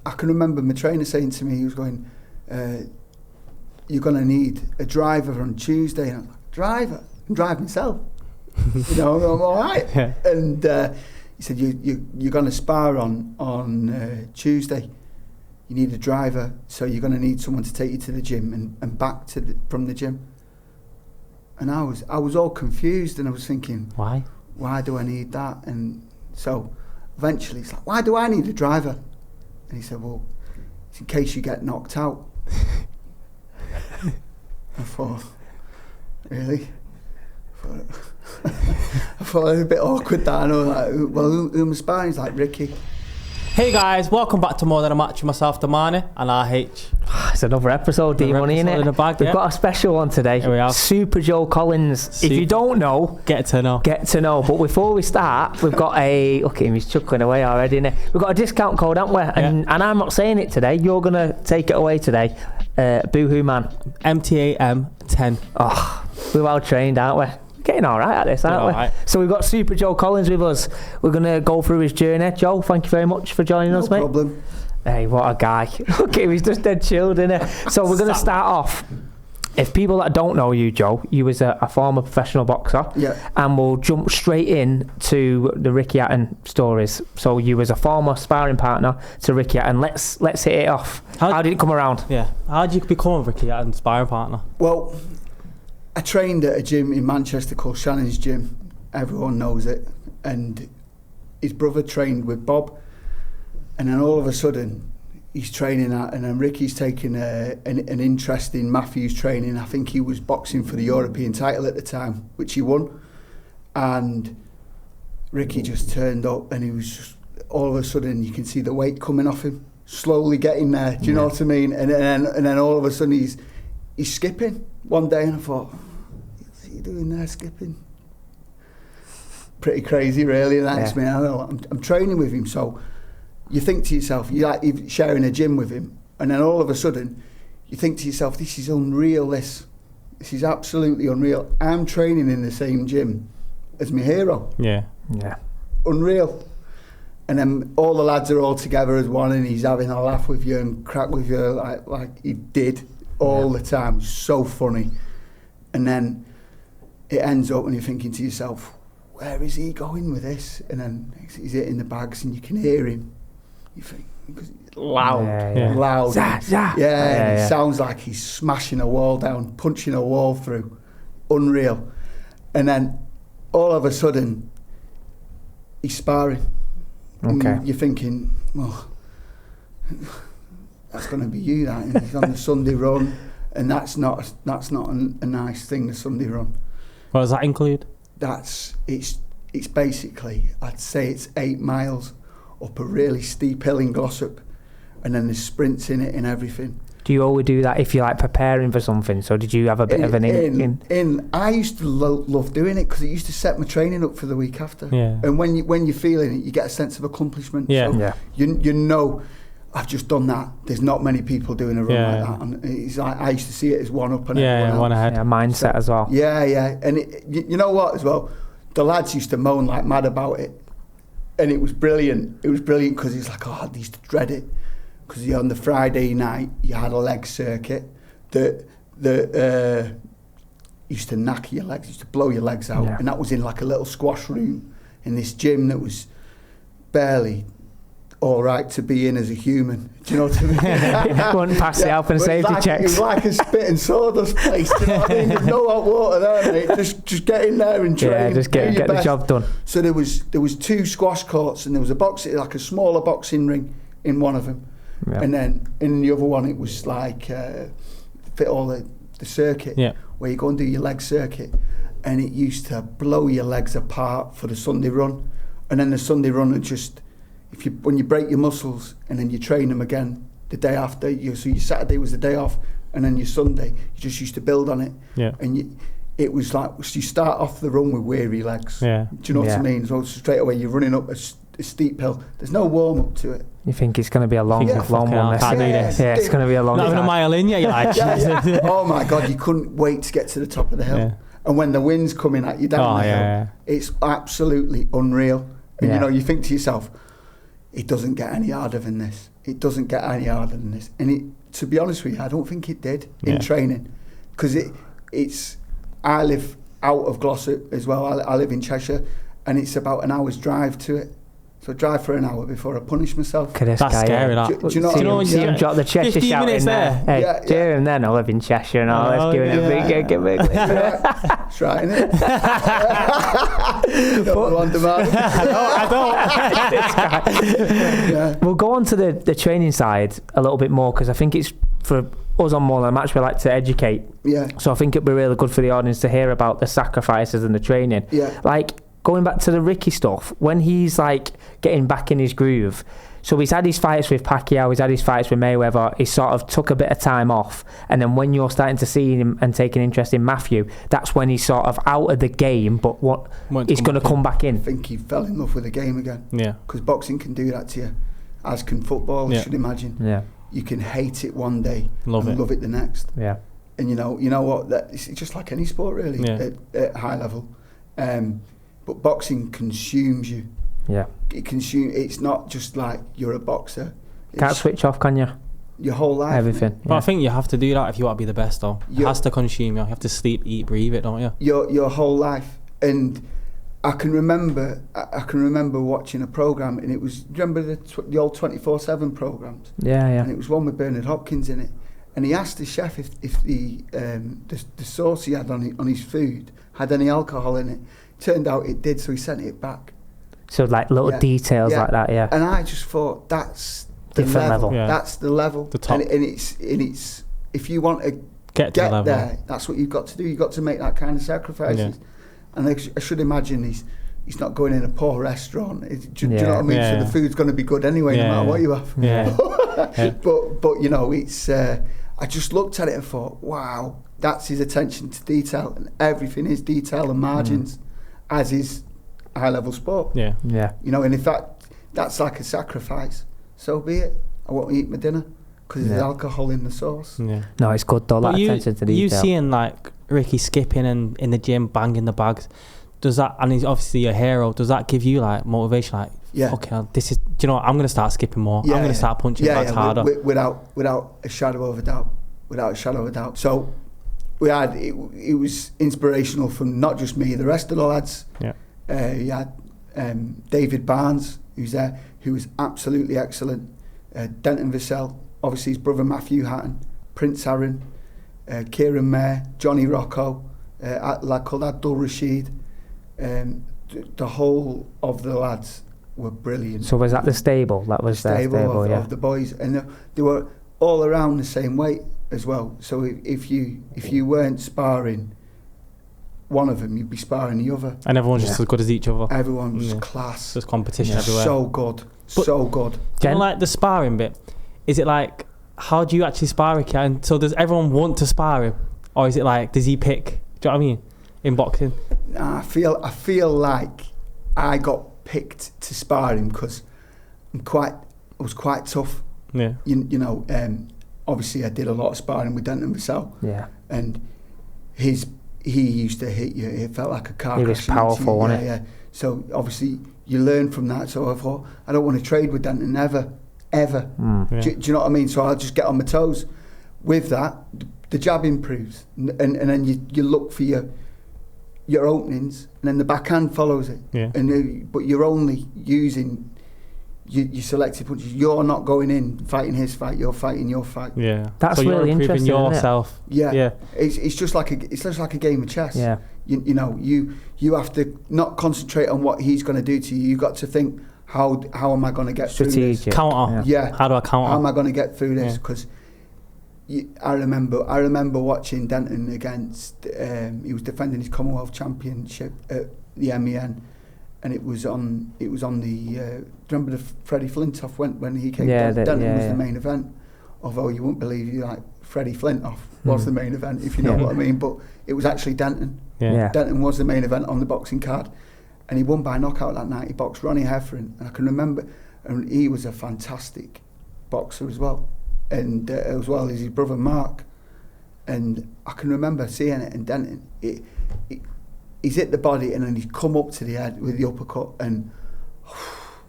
I can remember my trainer saying to me, he was going, you're going to need a driver on Tuesday. And I'm like, driver? I'm driving myself. You know, I'm all right. Yeah. And he said, you're going to spar on Tuesday. You need a driver, so you're going to need someone to take you to the gym and back from the gym. And I was all confused, and I was thinking, why do I need that? And so eventually it's like, why do I need a driver? And he said, well, it's in case you get knocked out. I thought, really? I thought it was a bit awkward that I know, like, well, who am I sparring? He's like, Ricky. Hey guys, welcome back to More Than a Match with myself, Damani, and RH. It's another episode, D-Money, innit? In the bag, We've got a special one today. Here we are. Super Joe Collins. If you don't know, get to know. But before we start, we've got a... Look at him, he's chuckling away already, innit? We've got a discount code, haven't we? And I'm not saying it today. You're going to take it away today. Boohoo Man. MTAM10. Oh, we're well trained, aren't we? Getting all right at this, aren't we? Right. So we've got Super Joe Collins with us. We're going to go through his journey. Joe, thank you very much for joining us, mate. No problem. Hey, what a guy. Look at him, he's just dead chilled, isn't he? So we're going to start off. If people that don't know you, Joe, you was a former professional boxer. Yeah. And we'll jump straight in to the Ricky Hatton stories. So you was a former sparring partner to Ricky Hatton. Let's hit it off. How did it come around? Yeah. How did you become a Ricky Hatton sparring partner? Well, I trained at a gym in Manchester called Shannon's Gym. Everyone knows it. And his brother trained with Bob. And then all of a sudden, he's training at, and then Ricky's taking an interest in Matthew's training. I think he was boxing for the European title at the time, which he won. And Ricky just turned up, and he was just, all of a sudden, you can see the weight coming off him, slowly getting there. Do you know what I mean? And then all of a sudden, he's skipping one day, and I thought, what's he doing there, skipping? Pretty crazy, really. And that's me. I know. I'm training with him, so you think to yourself, you're sharing a gym with him, and then all of a sudden, you think to yourself, this is unreal. This is absolutely unreal. I'm training in the same gym as my hero. Yeah. Unreal. And then all the lads are all together as one, and he's having a laugh with you and crack with you like he did all the time. So funny. And then it ends up and you're thinking to yourself, where is he going with this? And then he's hitting the bags and you can hear him. You think, because it's loud. It sounds like he's smashing a wall down, punching a wall through. Unreal. And then all of a sudden, he's sparring. Okay. And you're thinking, oh, that's going to be you, that. And he's on the Sunday run, and that's not a nice thing, the Sunday run. What does that include? It's basically, I'd say it's 8 miles up a really steep hill in Glossop, and then there's sprints in it and everything. Do you always do that if you're like preparing for something? So did you have a bit of an in? I used to love doing it because it used to set my training up for the week after. Yeah. And when you're feeling it, you get a sense of accomplishment. Yeah. So you know, I've just done that. There's not many people doing a run like that, and it's like I used to see it as one up and everyone else. One ahead. Yeah, mindset as well. Yeah, and you know what as well? The lads used to moan like mad about it, and it was brilliant. It was brilliant because it's like, oh, I used to dread it. Because on the Friday night, you had a leg circuit that used to knack your legs, used to blow your legs out. Yeah. And that was in like a little squash room in this gym that was barely all right to be in as a human. Do you know what I mean? Wouldn't pass the health and safety checks. It was like a spit and sawdust place. Do you know what I mean? There's no hot water there, mate. Just get in there and train. Yeah, just get the job done. So there was 2 squash courts, and there was like a smaller boxing ring in one of them. Yep. And then in the other one, it was like fit all the circuit, where you go and do your leg circuit, and it used to blow your legs apart for the Sunday run. And then the Sunday run would just, when you break your muscles and then you train them again the day after, so your Saturday was the day off, and then your Sunday, you just used to build on it. Yeah. And it was like, you start off the run with weary legs. Yeah. Do you know what I mean? So straight away you're running up a steep hill. There's no warm up to it. You think it's going to be a long one. Yeah, it's going to be a long. Not even a mile in yet, you're like. Oh my God, you couldn't wait to get to the top of the hill. Yeah. And when the wind's coming at you down the hill, it's absolutely unreal. And you know, you think to yourself, it doesn't get any harder than this. it doesn't get any harder than this. And to be honest with you, I don't think it did in training, because I live out of Glossop as well. I live in Cheshire, and it's about an hour's drive to it. So I drive for an hour before I punish myself. That's scary, that. Do you know when you see him drop the Cheshire shout in there? Hey, do him then, I live in Cheshire and all. Let's give him a big gig. That's right, isn't it? I don't. We'll go on to the training side a little bit more, because I think it's, for us on More Than a Match, we like to educate. Yeah. So I think it'd be really good for the audience to hear about the sacrifices and the training. Yeah. Like, going back to the Ricky stuff, when he's like getting back in his groove, so he's had his fights with Pacquiao, he's had his fights with Mayweather, he sort of took a bit of time off, and then when you're starting to see him and take an interest in Matthew, that's when he's sort of out of the game, but he's going to come back in. I think he fell in love with the game again. Yeah. Because boxing can do that to you, as can football, I should imagine. Yeah. You can hate it one day love it the next. Yeah. And you know what? It's just like any sport, really, at high level. But boxing consumes you. Yeah. It's not just like you're a boxer. Can't switch off, can you? Your whole life. Everything. But I think you have to do that if you want to be the best, though. It has to consume you. You have to sleep, eat, breathe it, don't you? Your whole life. And I can remember watching a programme, and it was, remember the old 24/7 programmes? Yeah. And it was one with Bernard Hopkins in it. And he asked the chef if the sauce he had on his food had any alcohol in it. Turned out it did, so he sent it back. So like little details like that, yeah. And I just thought, that's the different level. Yeah. That's the level. The top. And it's if you want to get to the level there, that's what you've got to do. You've got to make that kind of sacrifices. Yeah. And I should imagine he's not going in a poor restaurant. Do you know what I mean? So the food's going to be good anyway, no matter what you have. Yeah. But you know, it's. I just looked at it and thought, wow, that's his attention to detail, and everything is detail and margins, as is high-level sport. Yeah. You know, and in fact, that's like a sacrifice. So be it. I won't eat my dinner because there's alcohol in the sauce. Yeah. No, it's good though. That attention to detail. You seeing like Ricky skipping and in the gym banging the bags, does that? And he's obviously your hero. Does that give you like motivation? Like, okay, this is. Do you know what? I'm going to start skipping more. I'm going to start punching bags harder. Without a shadow of a doubt. Without a shadow of a doubt. So we had it was inspirational from not just me, the rest of the lads. Yeah. You had David Barnes, who's there, who was absolutely excellent. Denton Vassell, obviously his brother Matthew Hatton, Prince Aaron, Kieran Mayer, Johnny Rocco, a lad called Abdul Rashid. The whole of the lads were brilliant. So was that the stable? That was the stable of the boys, and they were all around the same weight as well. So if you weren't sparring one of them, you'd be sparring the other. And everyone's just as good as each other. Everyone was class. There's competition everywhere. So good. So good. Do you know, like the sparring bit? Is it like, how do you actually spar Ricky? And so does everyone want to spar him? Or is it like, does he pick? Do you know what I mean? In boxing? I feel like I got picked to spar him because I was quite tough. Yeah. You know, obviously I did a lot of sparring with Denton Vassell. Yeah. And he used to hit you. It felt like a car crash. He was powerful, wasn't it? Yeah. So obviously you learn from that. So I thought, I don't want to trade with Denton ever. Yeah. Do you know what I mean? So I'll just get on my toes. With that, the jab improves, and then you look for your openings, and then the backhand follows it. Yeah. But you're only using your selective punches. You're not going in fighting his fight. You're fighting your fight. Yeah. That's so really you're improving interesting, yourself. Yeah. Yeah. It's just like a game of chess. Yeah. You know, you have to not concentrate on what he's going to do to you. You've got to think, how am I going to get through this? Counter. Yeah. How do I counter? How am I going to get through this? Because I remember watching Denton against. He was defending his Commonwealth Championship at the MEN, and it was on the. Remember the Freddie Flintoff when he came? Yeah, Denton was the main event. Although you wouldn't believe Freddie Flintoff was the main event, if you know what I mean. But it was actually Denton. Yeah. Denton was the main event on the boxing card, and he won by knockout that night. He boxed Ronnie Heffron, and I can remember, and he was a fantastic boxer as well, and as well as his brother Mark. And I can remember seeing it in Denton. He's hit the body, and then he's come up to the head with the uppercut, and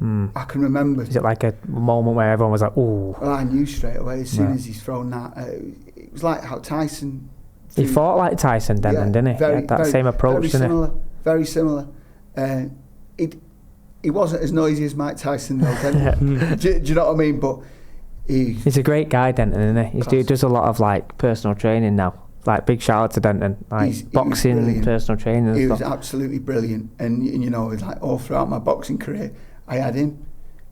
I can remember. Is it like a moment where everyone was like, ooh? Well, I knew straight away as soon as he's thrown that. It was like how Tyson... He fought like Tyson, Denton, didn't he? Very, that very, same approach, didn't he? Very similar. He wasn't as noisy as Mike Tyson, though. do you know what I mean? But he's a great guy, Denton, isn't he? He does a lot of like personal training now. Like, big shout out to Denton, like boxing, personal training and stuff. He was absolutely brilliant. And you know, like all throughout my boxing career, I had him.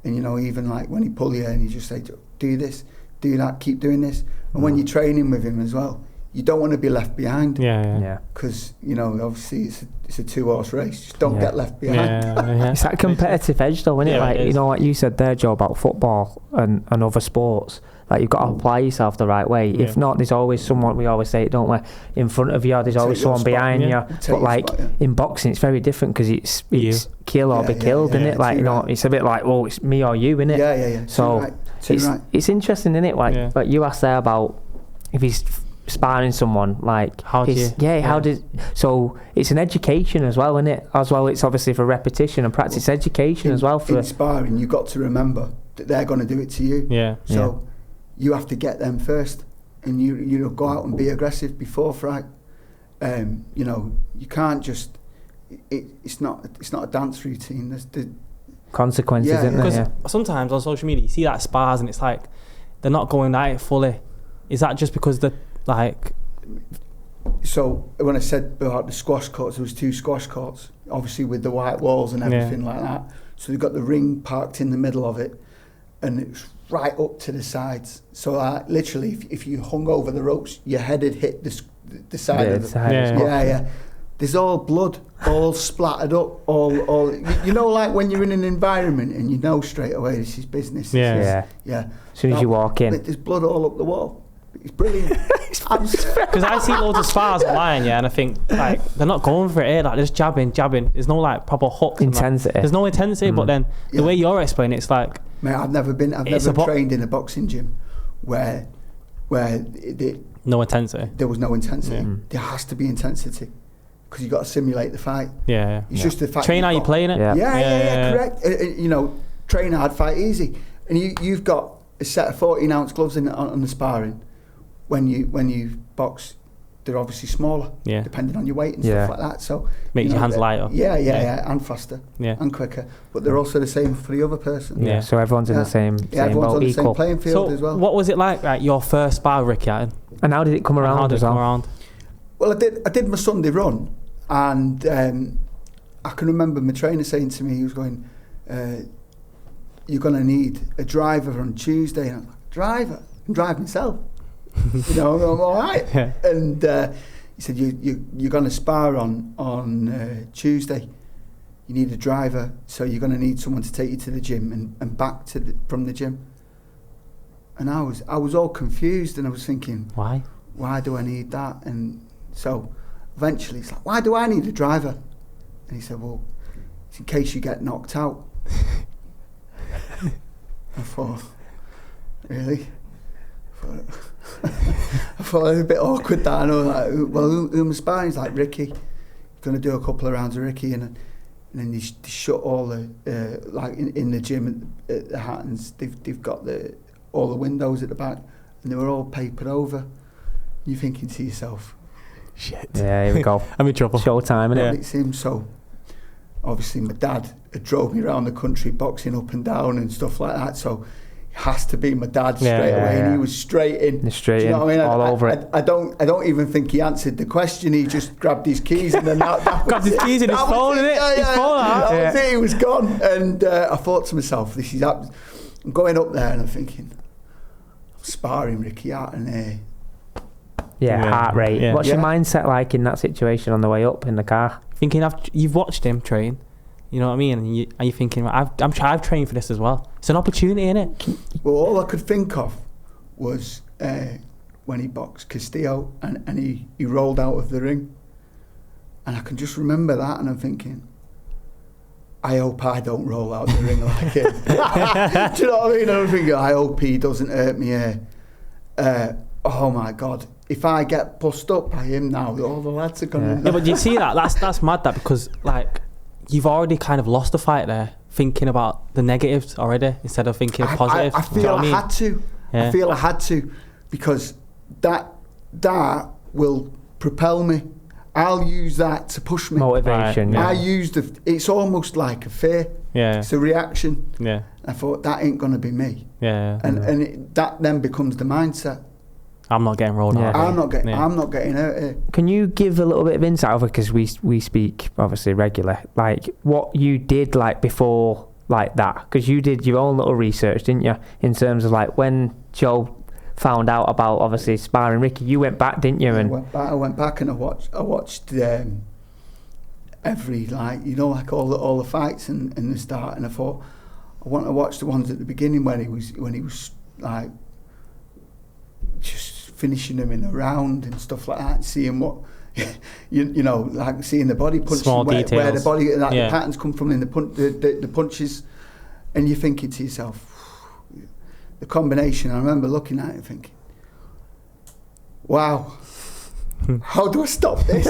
And you know, even like when he pull you and he just say, do this, do that, keep doing this. And when you're training with him as well, you don't want to be left behind. Yeah. Because, you know, obviously it's a 2-horse race. Just don't get left behind. It's that competitive edge though, isn't it? Like, you know what you said there, Joe, about football and other sports. Like, you've got to apply yourself the right way. If not, there's always someone, we always say it, don't we? In front of you, there's always someone behind you. But like, in boxing, it's very different because it's kill or be killed, isn't it? Like, you know, it's a bit like, well, it's me or you, isn't it? Yeah. So it's interesting, isn't it? Like you asked there about if he's sparring someone, like so it's an education as well, isn't it? As well, it's obviously for repetition and practice. Education as well for in sparring. You've got to remember that they're going to do it to you. So you have to get them first, and you go out and be aggressive before fight. You know, you can't just. It's not a dance routine. There's the consequences, isn't there? Because sometimes on social media you see that spars and it's like they're not going at it fully. Is that just because the like? So when I said about the squash courts, there was 2 squash courts, obviously with the white walls and everything like that. So they've got the ring parked in the middle of it, and it's right up to the sides. So literally, if you hung over the ropes, your head had hit the side of it. Yeah. There's all blood, all splattered up, all. You know, like when you're in an environment and you know straight away this is business. Yeah. As soon as you walk in, there's blood all up the wall. It's brilliant. Because I see loads of spars online, and I think like they're not going for it. Like, they're just jabbing. There's no like proper hook intensity. There's no intensity, but then the way you're explaining it's like. Mate, I've never trained in a boxing gym where no intensity. There was no intensity. There has to be intensity because you got to simulate the fight. It's just the fact. Train how you're playing it. Yeah, correct. You know, train hard, fight easy, and you've got a set of 14-ounce gloves on the sparring. When you box, they're obviously smaller, depending on your weight and stuff like that. So makes your hands lighter. Yeah, and faster, and quicker. But they're also the same for the other person. Yeah, so everyone's in the same everyone's on the equal. same playing field as well. What was it like your first spar, Ricky Hatton? And how did it come around? Well, I did my Sunday run, and I can remember my trainer saying to me, he was going, "You're going to need a driver on Tuesday." And I'm like, "Driver? I can drive myself." You know, I'm all right. And he said, "You're going to spar on Tuesday. You need a driver, so you're going to need someone to take you to the gym and back from the gym." And I was all confused, and I was thinking, why do I need that? And so eventually it's like, why do I need a driver? And he said, well, it's in case you get knocked out. I thought, really? I thought it was a bit awkward that I know, like, well, who am I sparring? He's like, Ricky. Going to do a couple of rounds of Ricky, and then they shut all the like in the gym at the Hattons. They've got all the windows at the back, and they were all papered over. You're thinking to yourself, shit. Yeah, here we go. I'm in trouble. Showtime, innit? It seems so. Obviously, my dad had drove me around the country boxing up and down and stuff like that, so it has to be my dad straight away, and he was straight in. Straight in, all over it. I don't even think he answered the question. He just grabbed his keys and then grabbed his keys in his phone, innit? His phone, that was it. He was gone, and I thought to myself, I'm going up there, and I'm thinking, I'm sparring Ricky Hatton here. Heart rate. What's your mindset like in that situation on the way up in the car? Thinking you've watched him train, you know what I mean, and you're thinking, I've trained for this as well. It's an opportunity, innit? Well, all I could think of was when he boxed Castillo and he rolled out of the ring, and I can just remember that, and I'm thinking, I hope I don't roll out the ring like him. Do you know what I mean? And I'm thinking, I hope he doesn't hurt me here. Oh my God. If I get bust up by him now, all the lads are going to know. Yeah, but you see that? That's mad, that, because, like, you've already kind of lost the fight there, thinking about the negatives already instead of thinking of positives. I feel I had to. Yeah. I feel I had to, because that will propel me. I'll use that to push me. Motivation. Right. Yeah. I use it's almost like a fear. Yeah. It's a reaction. Yeah. I thought, that ain't gonna be me. Yeah. And that then becomes the mindset. I'm not getting rolled out. I'm not getting out here. Can you give a little bit of insight over, because we speak obviously regular, like what you did like before like that, because you did your own little research, didn't you, in terms of like when Joe found out about obviously sparring Ricky, you went back, didn't you? And I went back and I watched every, like, you know, like all the fights in the start, and I thought, I want to watch the ones at the beginning when he was like just finishing them in a round and stuff like that, seeing what you know, like seeing the body punching, small where details, the body, like the patterns come from in the punches, and you're thinking to yourself, the combination. I remember looking at it and thinking, wow, how do I stop this?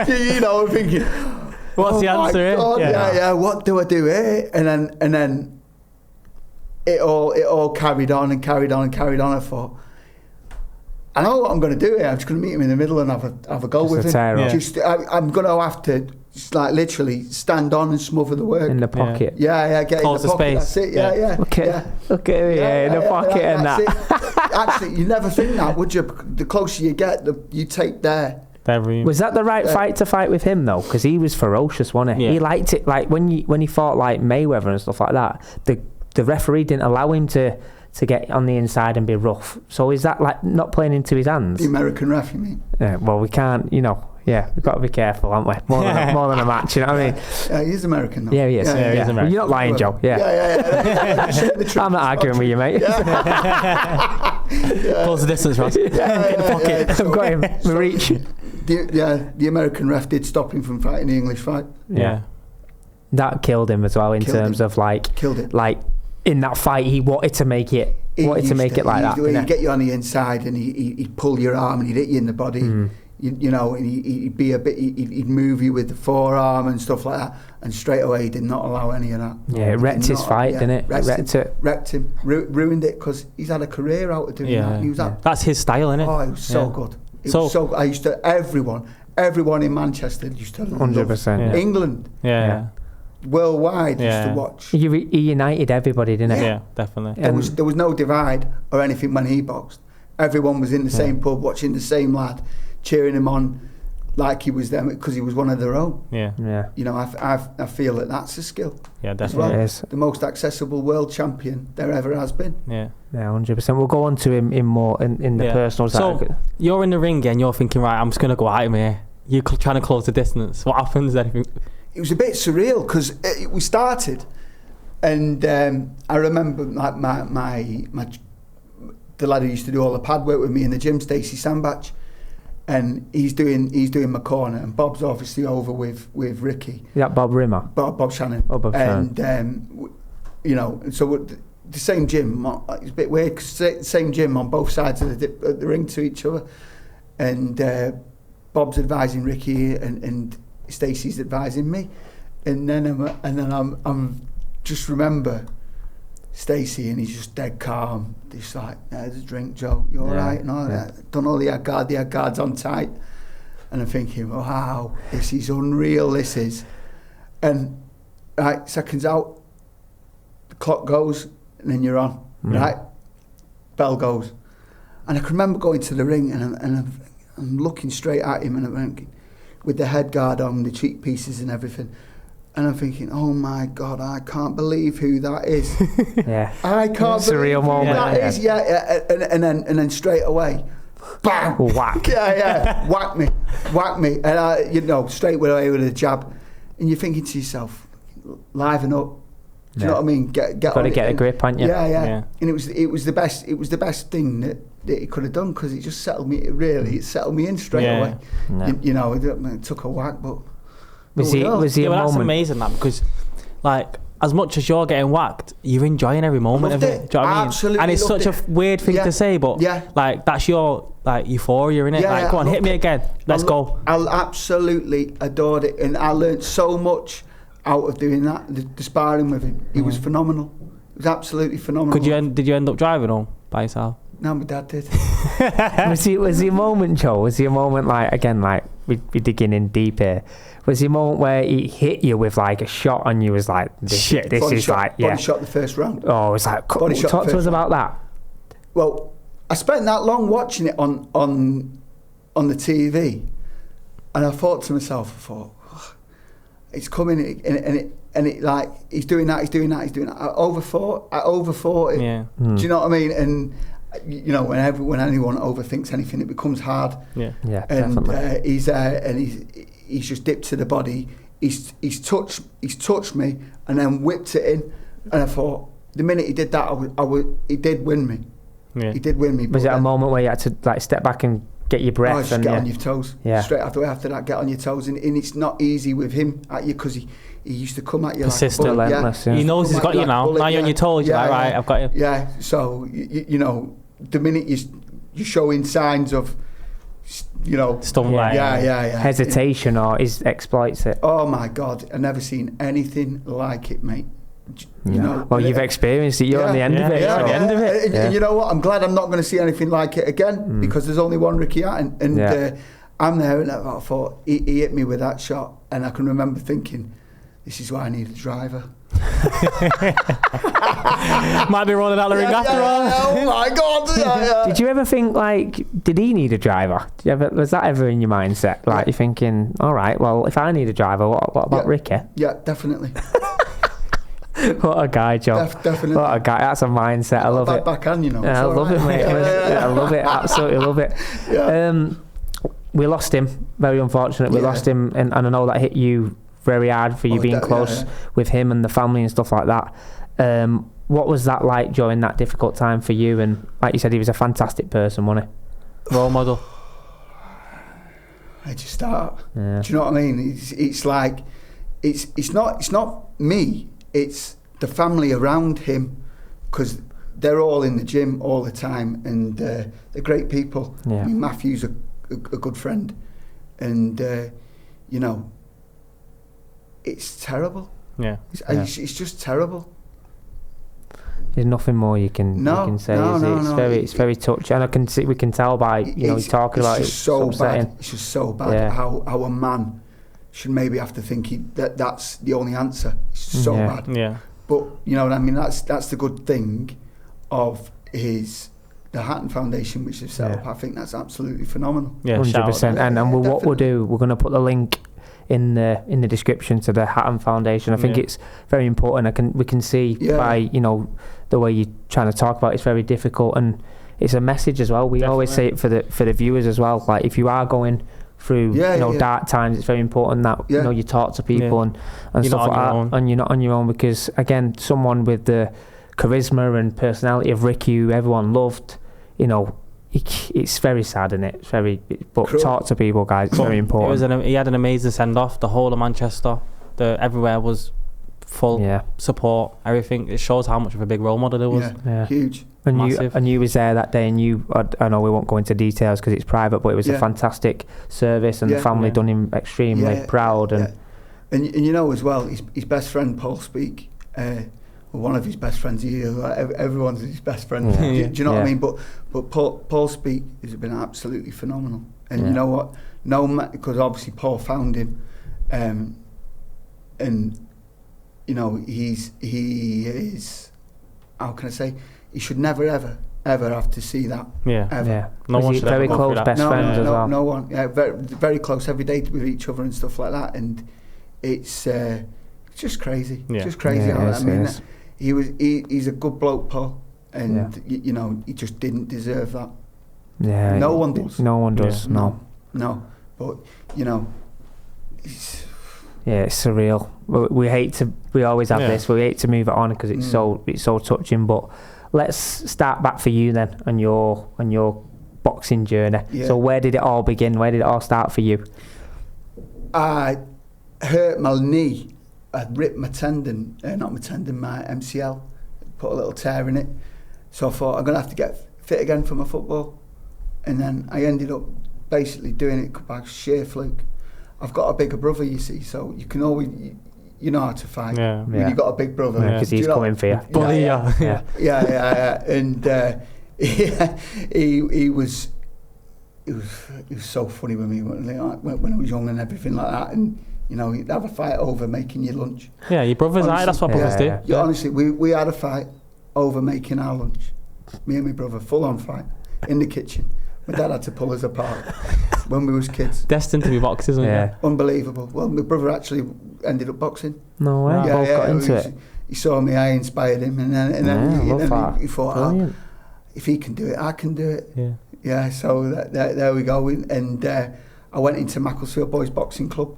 You know, thinking, what's the answer? God, yeah, what do I do here? And then it all carried on. I thought, I know what I'm going to do here. I'm just going to meet him in the middle and have a go with him. I'm going to have to just like literally stand on and smother the work in the pocket. Get close in the pocket. space. That's it. Yeah. Okay, in the pocket and that. Actually, you never think that, would you? The closer you get, you take there. Was that the right fight to fight with him though? Because he was ferocious, wasn't he? Yeah. He liked it. Like when he fought like Mayweather and stuff like that, the referee didn't allow him to get on the inside and be rough. So is that like not playing into his hands? The American ref, you mean? Yeah, well, we can't, you know. Yeah, we've got to be careful, haven't we? More than a match, you know what I mean? Yeah, he's American, though. Yeah, he is. Yeah, he's American. You're not lying, Joe. Yeah. I'm not arguing with you, mate. Close the distance, Ross. In the pocket. I've got him. Reach. The American ref did stop him from fighting the English fight. Yeah. That killed him as well in terms of like... Killed it. Like, in that fight, he wanted to make it... it like that. He'd get you on the inside and he'd pull your arm and he'd hit you in the body. You know, and he'd be a bit. He'd move you with the forearm and stuff like that. And straight away, he did not allow any of that. Yeah, it wrecked his fight, didn't it? Wrecked him. Ruined it, because he's had a career out of doing that. He was that's his style, isn't it? Oh, it was so good. It was so. I used to everyone in Manchester used to 100%. England. Yeah. Worldwide used to watch. He united everybody, didn't it? Yeah, definitely. There was no divide or anything when he boxed. Everyone was in the same pub watching the same lad, cheering him on like he was them, because he was one of their own. Yeah. You know, I feel that's a skill. Yeah, definitely. Well. It is. The most accessible world champion there ever has been. Yeah, 100%. We'll go on to him in more in the personal side. So you're in the ring and you're thinking, right, I'm just going to go at him here. You're trying to close the distance. What happens then? It was a bit surreal, because we started, and I remember the lad who used to do all the pad work with me in the gym, Stacey Sandbach, and he's doing my corner, and Bob's obviously over with Ricky. Yeah, Bob Rimmer. Bob Shannon. Oh, Bob Shannon. And you know, so the same gym. It's a bit weird, because same gym on both sides of the ring to each other, and Bob's advising Ricky and Stacey's advising me, and then I'm just remember Stacey, and he's just dead calm, just like, there's a drink, Joe, you all right, and all that. Done all the ad guards on tight, and I'm thinking, wow, this is unreal, this is. And right, seconds out, the clock goes, and then you're on, right, bell goes, and I can remember going to the ring, and I'm looking straight at him, and I'm thinking, with the head guard on, the cheek pieces and everything, and I'm thinking, oh my God, I can't believe who that is. I can't believe who that is. And then straight away, bam, whack. Whack me, and I, straight away with a jab, and you're thinking to yourself, liven up. Do you know what I mean? Got to get a grip, aren't you? Yeah. And it was the best thing that he could have done, because it just settled me. It settled me in straight away. It took a whack, but was he a moment? That's amazing, that, because like as much as you're getting whacked, you're enjoying every moment of it. Do you know what I mean? Absolutely. And it's such a weird thing to say, but like that's your like euphoria, innit? Yeah, like, go on, hit me again. Let's go. I absolutely adored it, and I learned so much out of doing that. The sparring with him, he was phenomenal. It was absolutely phenomenal. Did you end up driving home by yourself? No, my dad did. was he a moment, Joe? Was he a moment like, again, like we're digging in deep here? Was he a moment where he hit you with like a shot and you was like, this is shot, like, body shot the first round. Oh, it's like, talk to us about that. Well, I spent that long watching it on the TV, and I thought to myself, it's coming, and it like he's doing that. I overthought it. Yeah. Do you know what I mean? And you know, when anyone overthinks anything, it becomes hard. Yeah, and definitely. He's there, and he's just dipped to the body. He's touched me, and then whipped it in. And I thought, the minute he did that, he did win me. Yeah. He did win me. Was it a moment where you had to like step back and get your breath and get on your toes? Yeah. Straight after that, get on your toes, and it's not easy with him at you because he used to come at you persistent, like relentless. Yeah. He knows he's got you now. Now you're on your toes. You're like, right, I've got you. Yeah. So you know, the minute you're showing signs of, you know, hesitation or his exploits it. Oh my God, I've never seen anything like it, mate. You know, well, you've experienced it. You're on the end of it. You're on the end of it. And you know what? I'm glad I'm not going to see anything like it again because there's only one Ricky Hatton, and I'm there, and I thought he hit me with that shot, and I can remember thinking, this is why I need a driver. Might be rolling out the ring after all. Oh my God! Did you ever think like, did he need a driver? Was that ever in your mindset? Like you're thinking, all right, well, if I need a driver, what about Ricky? Yeah, definitely. What a guy, Joe. Definitely. What a guy. That's a mindset. I love it. Backhand, you know. Yeah, I love it, mate. I love it. Absolutely love it. Yeah. We lost him. Very unfortunate. We lost him, and I know that hit you very hard for you being close with him and the family and stuff like that. What was that like during that difficult time for you? And like you said, he was a fantastic person, wasn't he? Role model. Where'd you start? Yeah. Do you know what I mean? It's like it's not me. It's the family around him, because they're all in the gym all the time, and they're great people. Yeah. I mean, Matthew's a good friend, and you know, it's terrible. Yeah. It's just terrible. There's nothing more you can say. It's very touching, and we can tell by you talking about it. It's so bad. It's just so bad how a man should maybe have to think that's the only answer. It's so bad. Yeah. But you know what I mean. That's the good thing of the Hatton Foundation, which they've set up. I think that's absolutely phenomenal. Yeah, 100%. And what we'll do, we're going to put the link in the description to the Hatton Foundation. I think it's very important. We can see by the way you're trying to talk about it's very difficult, and it's a message as well. We always say it for the viewers as well. Like if you are going through dark times, it's very important that you talk to people and stuff like that, and you're not on your own, because again, someone with the charisma and personality of Ricky, who everyone loved, it's very sad, and it's very. But cruel. Talk to people, guys. It's very important. He had an amazing send off. The whole of Manchester, everywhere was full support. Everything. It shows how much of a big role model it was. Yeah. Huge. And you was there that day, and I know we won't go into details because it's private, but it was a fantastic service, and the family done him extremely proud. And you know as well, his best friend Paul Speak, one of his best friends. Everyone's his best friend. Do you know what I mean? But Paul Speak has been absolutely phenomenal. And you know what? Because obviously Paul found him, and he is. How can I say? He should never ever have to see that. No one should very close best friends as well. No one. Very, very close every day with each other and stuff like that. And it's just crazy. Just crazy. He's a good bloke, Paul, and he just didn't deserve that. Yeah. No one does. No one does. No. But it's. Yeah, it's surreal. We always have this. We hate to move it on because it's so touching. But let's start back for you then on your boxing journey. Yeah. So where did it all begin? Where did it all start for you? I hurt my knee I'd ripped my tendon, my MCL, put a little tear in it. So I thought, I'm going to have to get fit again for my football. And then I ended up basically doing it by sheer fluke. I've got a bigger brother, you see, so you can always, you know how to fight when you've got a big brother. Because he's coming for you. Yeah. And he was so funny with me when I was young and everything like that. And you know, he'd have a fight over making your lunch. Yeah, your brothers, honestly, that's what brothers do. Yeah. Honestly, we had a fight over making our lunch. Me and my brother, full on fight in the kitchen. My dad had to pull us apart when we was kids. Destined to be boxers, wasn't it? Unbelievable. Well, my brother actually ended up boxing. No way. Both got into it. He saw me, I inspired him, and then he thought, if he can do it, I can do it. Yeah. So there we go. And I went into Macclesfield Boys Boxing Club,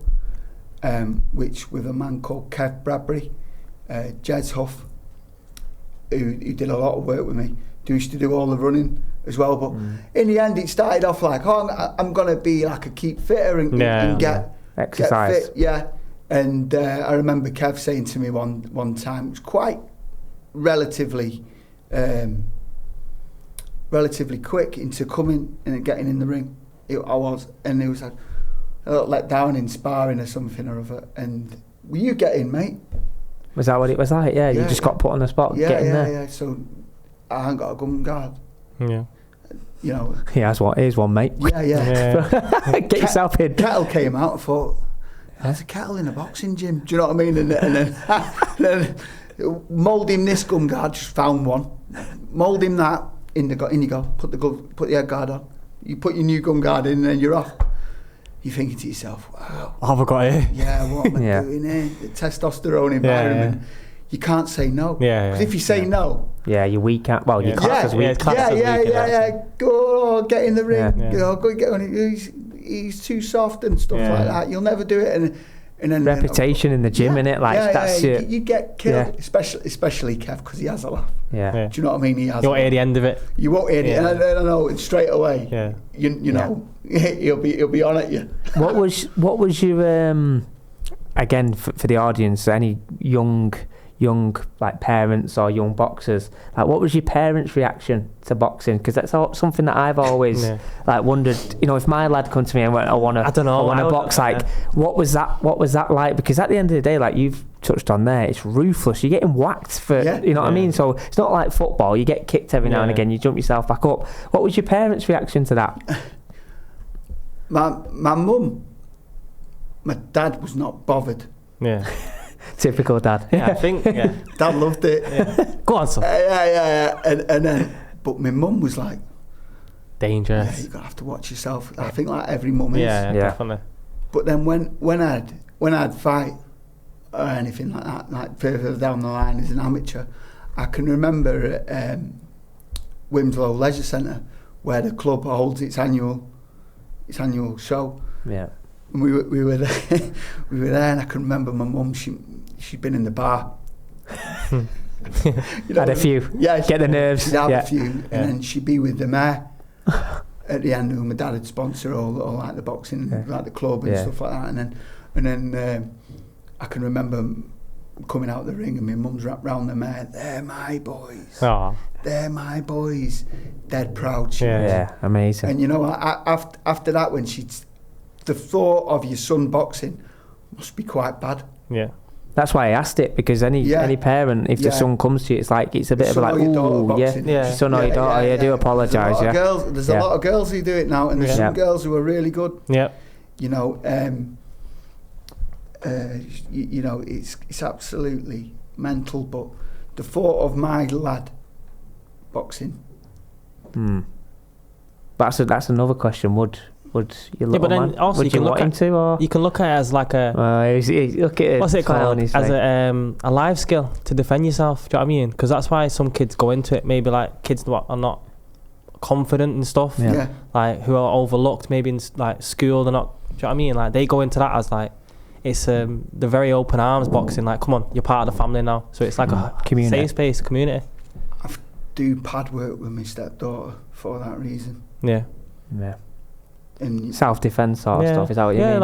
which with a man called Kev Bradbury, Jez Huff, who did a lot of work with me. Who used to do all the running as well, but in the end it started off like, I'm going to be like a keep fitter and get exercise. Get fit, and I remember Kev saying to me one time, it was quite relatively quick into coming and getting in the ring. I was, and it was like a little let down in sparring or something or other, and will you get in, mate? Was that what it was like? Yeah, you just got put on the spot, get in there. Yeah, so I haven't got a gun guard. Yeah. You know. Here's one, mate. Yeah. Get yourself in. Kettle came out, I thought, there's a kettle in a boxing gym. Do you know what I mean? And then mould him this gun guard, just found one. Mould him that, in you go. Put the head guard on. You put your new gun guard in and then you're off. You're thinking to yourself, wow. Have I got it? Yeah, what am I doing here? The testosterone environment. You can't say no. Because if you say no... Yeah, you're weak at... Well, your class is weak. Go get in the ring. Go get on it. He's too soft and stuff like that. You'll never do it. And then reputation in the gym, innit? Like, that's it. You get killed, especially Kev, because he has a laugh. Yeah. Do you know what I mean? He has. You won't hear the end of it. You won't hear it. And I know it straight away. Yeah. You know, he'll be on at you. What was your again for the audience? Any young like parents or young boxers, like what was your parents' reaction to boxing? Because that's something that I've always like wondered. You know, if my lad come to me and went, I want to box, like what was that like? Because at the end of the day, like you've touched on there, it's ruthless. You're getting whacked for you know what I mean. So it's not like football. You get kicked every now and again. You jump yourself back up. What was your parents' reaction to that? My mum, my dad was not bothered. Yeah. Typical dad. Yeah, I think. Yeah. Dad loved it. Go on, son. Yeah. And then, but my mum was like, dangerous. Yeah, you're gonna have to watch yourself. I think like every mum is. Yeah, definitely. But then when I'd fight or anything like that, like further down the line as an amateur, I can remember at Winslow Leisure Centre where the club holds its annual show. Yeah. And we were there, and I can remember my mum. She'd been in the bar. You know, had a few. Yeah, get the nerves. She'd have a few, and then she'd be with the mayor at the end, who my dad had sponsored all like the boxing, like the club and stuff like that. And then I can remember coming out of the ring, and my mum's wrapped round the mayor. They're my boys. Aww. They're my boys. Dead proud. She was. Yeah, amazing. And you know, after that, when the thought of your son boxing must be quite bad. Yeah. That's why I asked it, because any parent, if the son comes to you, it's like, it's a bit of like, ooh, your son or your daughter, I do apologise. There's a lot of girls who do it now, and there's some girls who are really good. Yeah. You know, you know, it's absolutely mental, but the thought of my lad boxing. That's another question. Would your little man? Also would you want him to? Or? You can look at it as like a look at it. What's it called? As a life skill to defend yourself. Do you know what I mean? Because that's why some kids go into it. Maybe like kids that are not confident and stuff. Yeah. Like who are overlooked maybe in like school. They're not. Do you know what I mean? Like they go into that as like it's the very open arms boxing. Like come on, you're part of the family now. So it's like a community, safe space, community. I do pad work with my stepdaughter for that reason. Yeah. and self-defense sort of stuff. Is that what you mean?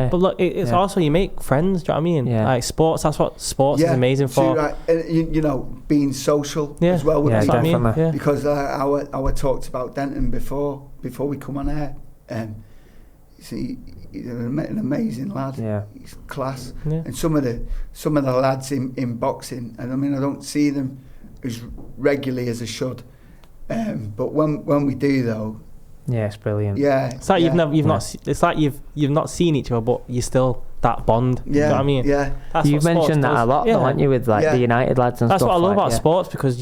But look, it's also you make friends. Do you know what I mean? Yeah. Like sports. That's what sports is amazing for. Right. And, you know, being social as well. With people. Definitely. Yeah. Because I talked about Denton before we come on air. See, he's an amazing lad. Yeah. He's class. Yeah. And some of the lads in boxing, and I mean, I don't see them as regularly as I should. But when we do though. Yeah, it's brilliant. Yeah, it's like you've not. It's like you've not seen each other, but you're still that bond. Yeah, you know what I mean. Yeah, you've mentioned that a lot, though, haven't you, with like the United lads and stuff. That's what I love about sports because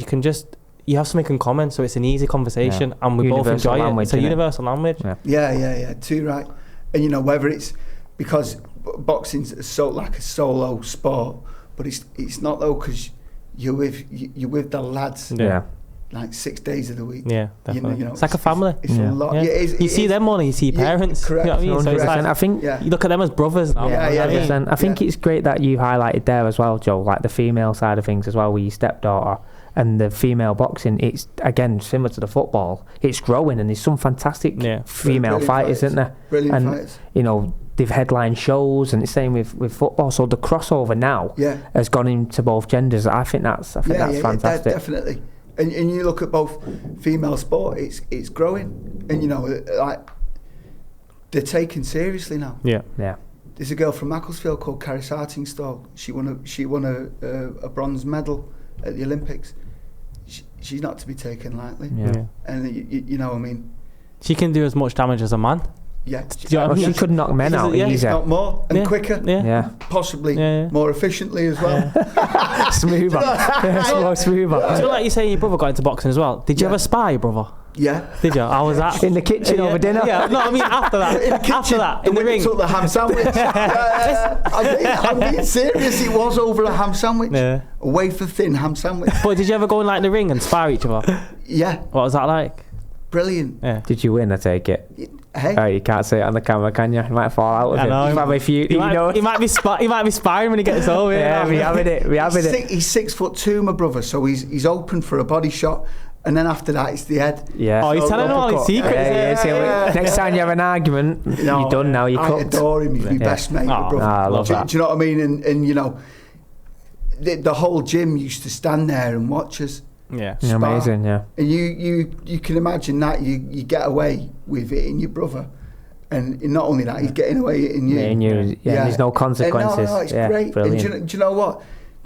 you have something in common, so it's an easy conversation, and we both enjoy it. It's a universal language. Yeah. Too right. And you know, whether it's because boxing's a solo sport, but it's not though, because you're with the lads. Yeah. Like 6 days of the week. Yeah, definitely. You know, it's like a family. It's a lot. Yeah. You see them more than you see parents. Correct. You know what I mean? So it's like, I think you look at them as brothers now. I think it's great that you highlighted there as well, Joe, like the female side of things as well, with your stepdaughter and the female boxing. It's again similar to the football. It's growing, and there's some fantastic female fighters, isn't there? Brilliant fighters. You know, they've headlined shows, and it's the same with football. So the crossover now has gone into both genders. I think that's fantastic. Definitely. And you look at both female sport, it's growing, and you know, like they're taken seriously now. Yeah. There's a girl from Macclesfield called Carrie Sartingstall. She won a bronze medal at the Olympics. She's not to be taken lightly. Yeah. And you know, I mean, she can do as much damage as a man. Yeah, she could knock men out easier. Not more and quicker. Yeah. Possibly more efficiently as well. Smoother. Smoother. So like you say, your brother got into boxing as well. Did you ever spar your brother? Yeah. Did you? How was that? In the kitchen over dinner? Yeah. No, I mean after that. In the kitchen. After that, in the ring. Took the ham sandwich. I'm being serious. It was over a ham sandwich. Yeah. A wafer thin ham sandwich. But did you ever go in like the ring and spar each other? Yeah. What was that like? Brilliant. Yeah. Did you win? I take it. Hey. Oh, you can't say it on the camera, can you? You might fall out with it. He might be sparring when he gets home. Yeah, we having it. He's 6'2", my brother, so he's open for a body shot, and then after that it's the head. Yeah. Oh, he's telling him all his secrets. Next time you have an argument, you're done now. You're cooked. I adore him. He's my best mate, my brother. I love that. Do you know what I mean? And you know, the whole gym used to stand there and watch us. Yeah, amazing. Yeah, and you can imagine that you get away with it in your brother, and not only that, he's getting away in you. And there's no consequences. No, it's great. Brilliant. And do you know what?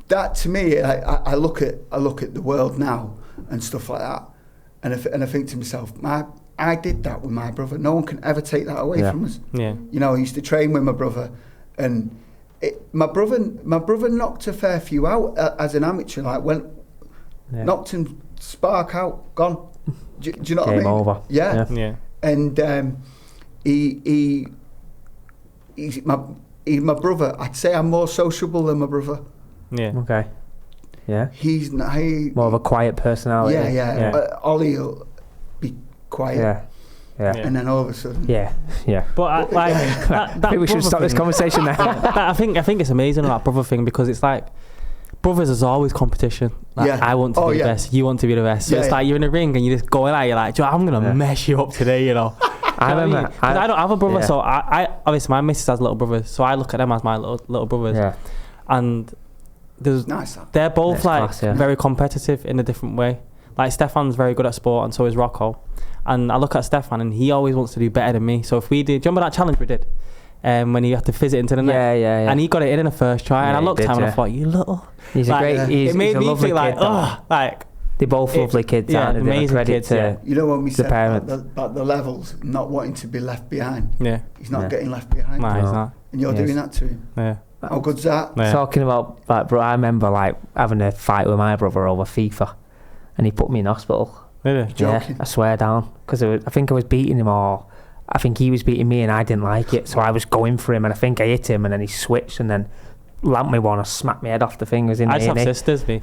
That to me, I look at the world now and stuff like that, and I think to myself, I did that with my brother. No one can ever take that away from us. Yeah, you know, I used to train with my brother, and my brother knocked a fair few out as an amateur. Like knocked him spark out, gone. Do you know what I mean? Game over. Yeah. And he's my brother. I'd say I'm more sociable than my brother. Yeah. Okay. Yeah. He's more of a quiet personality. Yeah. Ollie will be quiet. Yeah. And then all of a sudden. Yeah. But I think we should stop this conversation there. I think it's amazing that brother thing, because it's like, brothers is always competition. Like, I want to be the best, you want to be the best. So it's like you're in a ring and you just go in there, you're like, I'm going to mess you up today, you know. I don't have a brother, so I obviously my missus has little brothers, so I look at them as my little brothers. Yeah. And they're both very competitive in a different way. Like Stefan's very good at sport, and so is Rocco. And I look at Stefan and he always wants to do better than me. So if we did, do you remember that challenge we did? When he had to fizz it into the net, and he got it in the first try, and I looked at him and I thought, you little. He's a great. It made me feel like, they're both lovely kids, aren't they? Amazing kids. You know when we said about the levels, not wanting to be left behind. Yeah, he's not getting left behind. No, he's not. And you're doing that to him. Yeah. How good's that? Yeah. Talking about bro, I remember having a fight with my brother over FIFA, and he put me in hospital. Really? Yeah, I swear down, because I think I was beating him, or I think he was beating me and I didn't like it, so I was going for him, and I think I hit him, and then he switched and then lamped me one, or smacked my head off the fingers in the I just have sisters, me.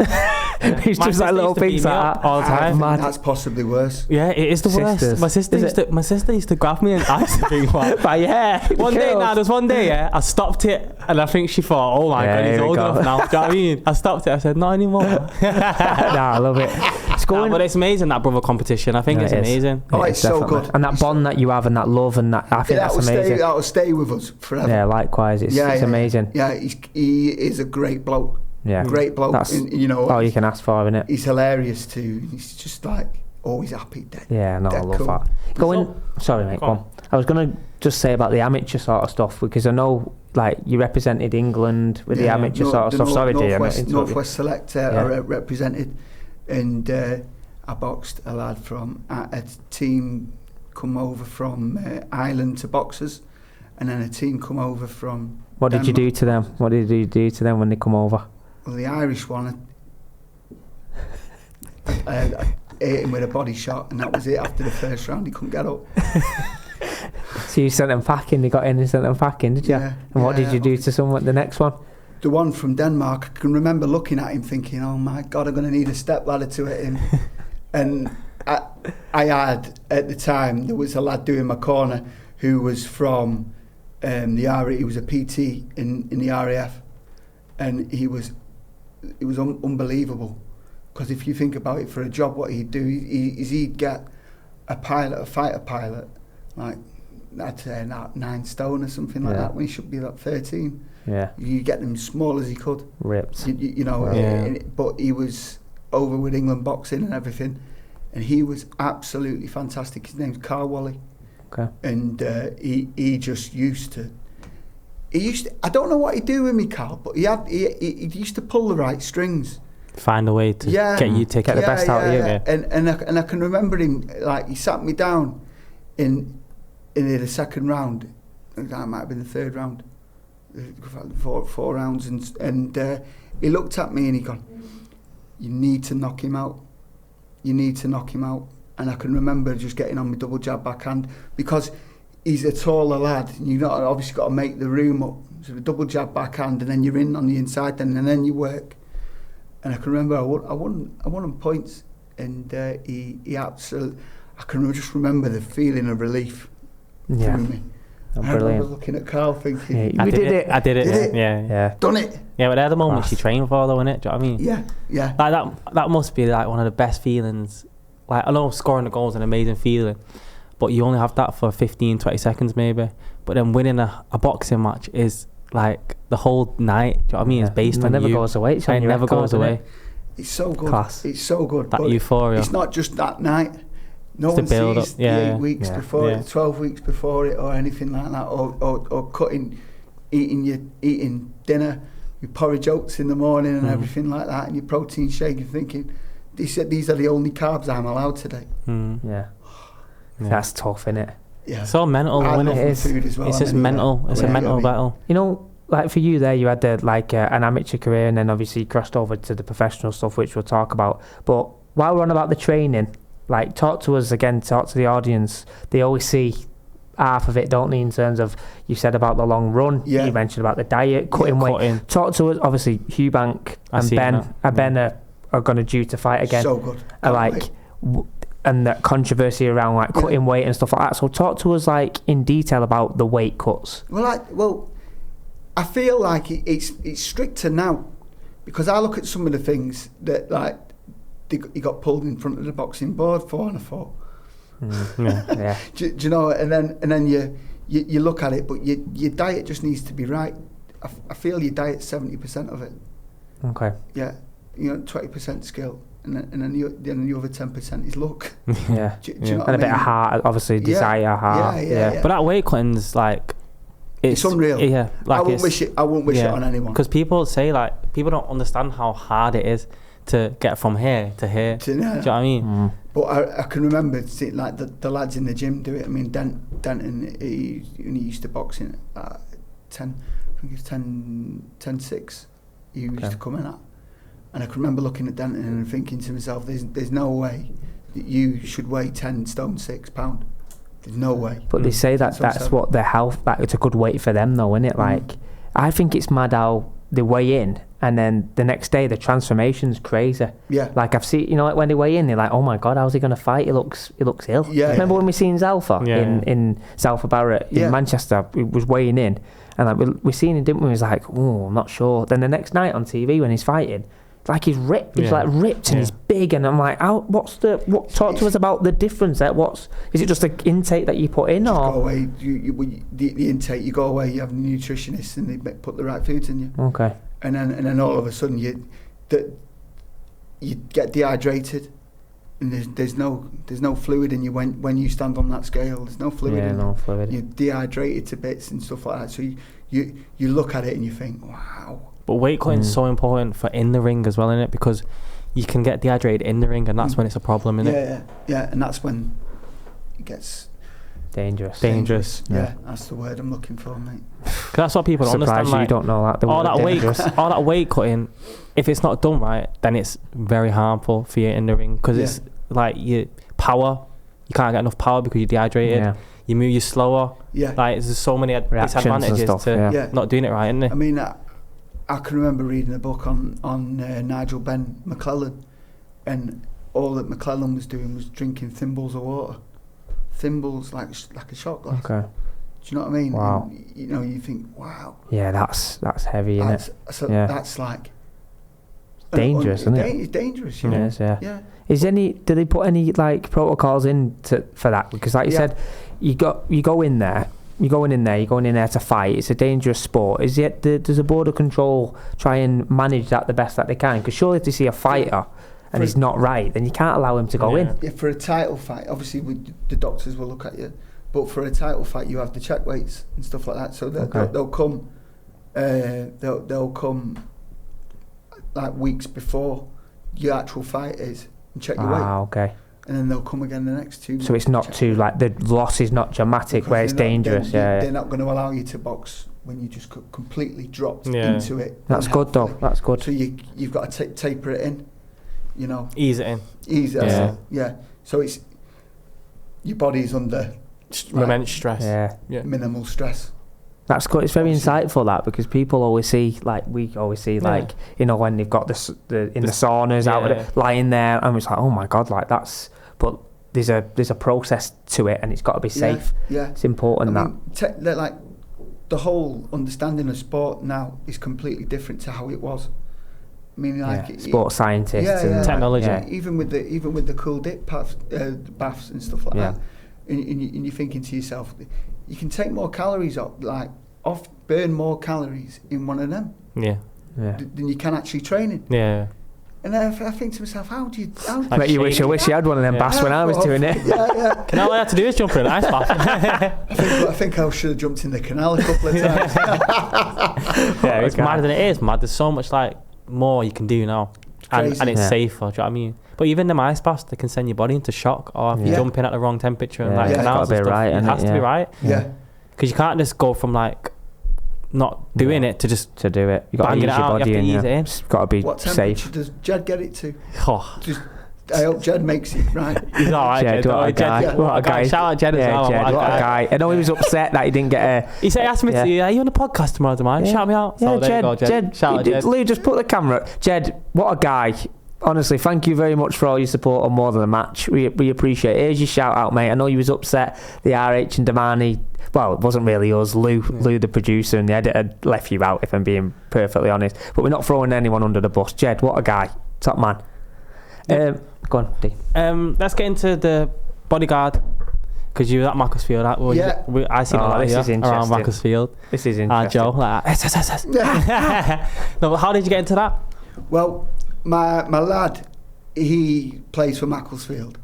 He's just like little things like that all the time. That's possibly worse. Yeah, it is the worst. My sister used to grab me and I used to think, what? But there's one day, I stopped it, and I think she thought, oh my god, he's old enough now. Do you know what I mean? I stopped it, I said, not anymore. I love it. But it's amazing, that brother competition. I think it's amazing. Oh, it's so good. And that bond that you have and that love and that, I think that's amazing. That will stay with us forever. Yeah, likewise. It's amazing. Yeah, he is a great bloke. Yeah. Great bloke. That's all you can ask for, isn't it? He's hilarious too. He's just like always happy. I love that. Sorry, mate, go on. I was going to just say about the amateur sort of stuff, because I know like you represented England with the amateur sort of stuff. Sorry, dear. Northwest Select I represented, and I boxed a lad from a team come over from Ireland to boxers, and then a team come over from What did you do to them? What did you do to them when they come over? Well, the Irish one, I ate him with a body shot, and that was it. After the first round, he couldn't get up. So you sent them packing, they got in and sent them packing, did you? And what did you do to someone, the next one? The one from Denmark, I can remember looking at him thinking, oh my God, I'm going to need a step ladder to hit him. And I had, at the time, there was a lad doing my corner who was from the RAF, he was a PT in the RAF, and it was unbelievable. Because if you think about it, for a job, what he'd do is he'd get a fighter pilot, like I'd say 9 stone or something like that, when he should be like 13. Yeah, you get them small as he could, ripped. You know, but he was over with England boxing and everything, and he was absolutely fantastic. His name's Carl Wally. Okay, and he just used to. I don't know what he'd do with me, Carl, but he used to pull the right strings. Find a way to get the best out of you. Yeah. And I can remember him, like, he sat me down in the second round. That might have been the third round, four rounds, and he looked at me and he gone, "You need to knock him out. You need to knock him out." And I can remember just getting on my double jab backhand, because he's a taller lad. You obviously got to make the room up. So the double jab backhand, and then you're in on the inside, and then you work. And I can remember I won on points, and he absolutely. I can just remember the feeling of relief through me. I remember looking at Carl thinking, I did it. Yeah. Done it. Yeah, but they're the moments you train for, though, innit? Do you know what I mean? Yeah. Like that must be like one of the best feelings. Like, I know scoring the goal is an amazing feeling, but you only have that for 15, 20 seconds maybe. But then winning a boxing match is like the whole night. Do you know what I mean? It's based on you. It never goes away. It never goes away. It's so good. Class. It's so good. That euphoria. It's not just that night. No one sees the 8 weeks before it, 12 weeks before it, or anything like that, or eating dinner with porridge oats in the morning and everything like that, and your protein shake, and thinking, these are the only carbs I'm allowed today. That's tough, isn't it? Yeah. It's all mental, isn't it? Food as well. It's just mental. It's a mental battle. You know, like for you there, you had an amateur career, and then obviously you crossed over to the professional stuff, which we'll talk about. But while we're on about the training, like, talk to us again, talk to the audience. They always see half of it, don't they, in terms of, you said about the long run, you mentioned about the diet, cutting weight. Talk to us. Obviously, Hugh Bank and Ben are going to due to fight again. So good. And that controversy around like cutting weight and stuff like that. So talk to us like in detail about the weight cuts. Well, I feel like it's stricter now, because I look at some of the things that, like, he got pulled in front of the boxing board 4 on a 4. Do you know? And then you look at it, but your diet just needs to be right. I feel your diet's 70% of it. Okay. Yeah, 20% skill. And then the other 10% is luck. Yeah. Do you know and a bit of heart, obviously, desire, heart. Yeah. But that weight cutting's like, it's unreal. Yeah, like I wouldn't wish it on anyone. Because people say, like, people don't understand how hard it is to get from here to here. Do you know what I mean? But I can remember seeing, like, the lads in the gym do it. I mean, Denton, he used to box in at 10-6. He used to come in at. And I can remember looking at Denton and thinking to myself, there's no way that you should weigh 10 stone 6 pound. There's no way. But they say that's what their health, like, it's a good weight for them though, isn't it? Like, I think it's mad how they weigh in and then the next day the transformation's crazy. Yeah. Like, I've seen, like, when they weigh in, they're like, oh my God, how's he going to fight? He looks ill. Yeah. Remember when we seen Zalfa in Zalfa Barrett in Manchester? He was weighing in, and like we seen him, didn't we? He was like, oh, I'm not sure. Then the next night on TV when he's fighting, like, he's ripped. He's like ripped, and big, and I'm like, talk to us about the difference there. Is it just the intake that you put in, or? Go away, the intake, you go away, you have a nutritionist and they put the right foods in you. Okay. And then all of a sudden you get dehydrated, and there's no fluid in you when you stand on that scale. There's no fluid in you. Fluid. You're dehydrated to bits and stuff like that. So you look at it and you think, wow. But weight cutting is so important for in the ring as well, isn't it? Because you can get dehydrated in the ring, and that's when it's a problem, isn't it? Yeah, and that's when it gets dangerous. Yeah, that's the word I'm looking for, mate. Because that's what people don't understand. You don't know that. All that weight cutting, if it's not done right, then it's very harmful for you in the ring. Because it's like your power, you can't get enough power because you're dehydrated. Yeah. You move, you're slower. Yeah. Like there's so many disadvantages to not doing it right, isn't there? I mean, I can remember reading a book on Nigel Benn McClellan, and all that McClellan was doing was drinking thimbles of water. Thimbles like a shot glass. Okay. Do you know what I mean? Wow. And, you think, wow. Yeah, that's heavy, isn't it? So that's like dangerous, isn't it? It's dangerous, you know. Yes, yeah. Do they put any like protocols in for that? Because like you said, you go in there. You're going in there to fight. It's a dangerous sport. Does the border control try and manage that the best that they can? Because surely if they see a fighter and he's not right, then you can't allow him to go in. Yeah, for a title fight, obviously the doctors will look at you. But for a title fight, you have the check weights and stuff like that. So they'll come. They'll come like weeks before your actual fight is and check your weight. Okay. And then they'll come again the next 2 months. So it's not too like the loss is not dramatic because where it's dangerous. They're not going to allow you to box when you just completely dropped into it. That's good though. That's good. So you've got to taper it in. You know. Ease it in. Yeah. So it's your body's under immense stress. Yeah. Minimal stress. That's good. It's very insightful that, because people always see like when they've got the saunas out with it lying there, and it's like, oh my god, like that's. But there's a process to it, and it's got to be safe. Yeah. It's important like the whole understanding of sport now is completely different to how it was. I mean, like sports scientists and technology. Even with the cool dip baths and stuff like that, and you're thinking to yourself, you can take more calories burn more calories in one of them. Than you can actually training. Yeah. And I think to myself, how do you? I bet you wish you had one of them baths when I was doing it. Yeah. Can all I had to do is jump in an ice bath? I think I should have jumped in the canal a couple of times. It's madder than it is, man. There's so much more you can do now, and it's safer. Do you know what I mean? But even the ice baths, they can send your body into shock, or if you jump in at the wrong temperature and canals and stuff, it has to be right. Yeah. Because you can't just go from not doing it to just to do it. You got to ease your body in. It's got to be what safe. What temperature does Jed get it to? I hope Jed makes it right. He's all right, Jed. What a guy. What a guy. Shout out Jed as well. Jed, what a guy. I know he was upset that he didn't get a... He asked me, are you on the podcast tomorrow, man? Shout me out. Yeah, Jed. Shout out Jed. Lou, just put the camera up. Jed, what a guy. Honestly, thank you very much for all your support on More Than a Match. We appreciate it. Here's your shout out, mate. I know you was upset the RH and Damani, well, it wasn't really us, Lou the producer and the editor left you out, if I'm being perfectly honest. But we're not throwing anyone under the bus. Jed, what a guy. Top man. Go on, Dean. Let's get into the bodyguard, because you were at Macclesfield. I seen a lot of you around Macclesfield. This is interesting. Joe, No, but how did you get into that? Well, my lad, he plays for Macclesfield,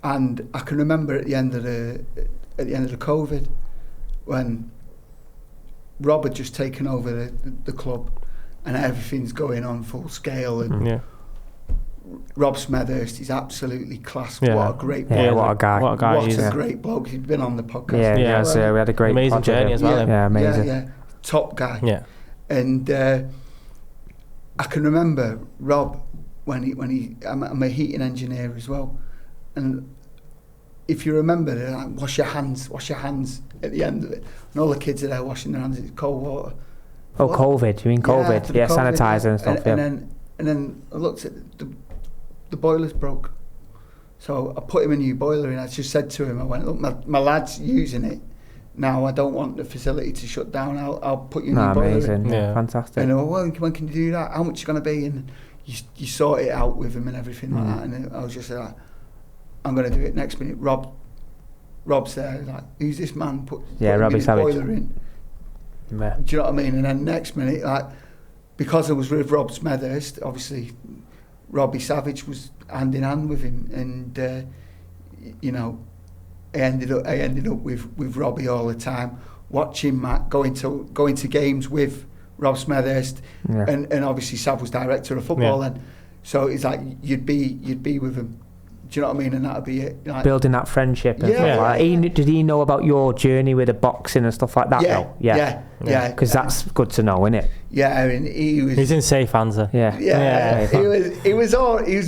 and I can remember at the end of the COVID, when Rob had just taken over the club, and everything's going on full scale, and Rob Smethurst, he's absolutely class. What a great bloke. What a guy. What a great bloke. He's been on the podcast. We had a great amazing journey as well. Yeah, amazing. Yeah, top guy. Yeah. And I can remember Rob when I'm a heating engineer as well, and if you remember, they're like, wash your hands at the end of it, and all the kids are there washing their hands in cold water. COVID? You mean COVID? Yeah, sanitizer and stuff. And then I looked at the boiler's broke, so I put him a new boiler in. I just said to him, I went, look, my lad's using it now. I don't want the facility to shut down. I'll put you a new boiler in. Yeah, fantastic. And I went, well, when can you do that? How much is it going to be? And you sort it out with him and everything like that. And I was just like, I'm going to do it. Next minute, Rob's there, like, who's this man? Robbie Savage. In. Yeah. Do you know what I mean? And then next minute, like, because I was with Rob Smethurst, obviously Robbie Savage was hand in hand with him, and you know, I ended up with Robbie all the time, watching Matt, going to games with Rob Smethurst, and obviously Sav was director of football then, so it's like you'd be with him. Do you know what I mean? And that'd be it. Like, building that friendship and stuff like that. Did he know about your journey with the boxing and stuff like that? Yeah. Because that's good to know, isn't it? Yeah, I mean, he's in safe hands. Yeah. He was.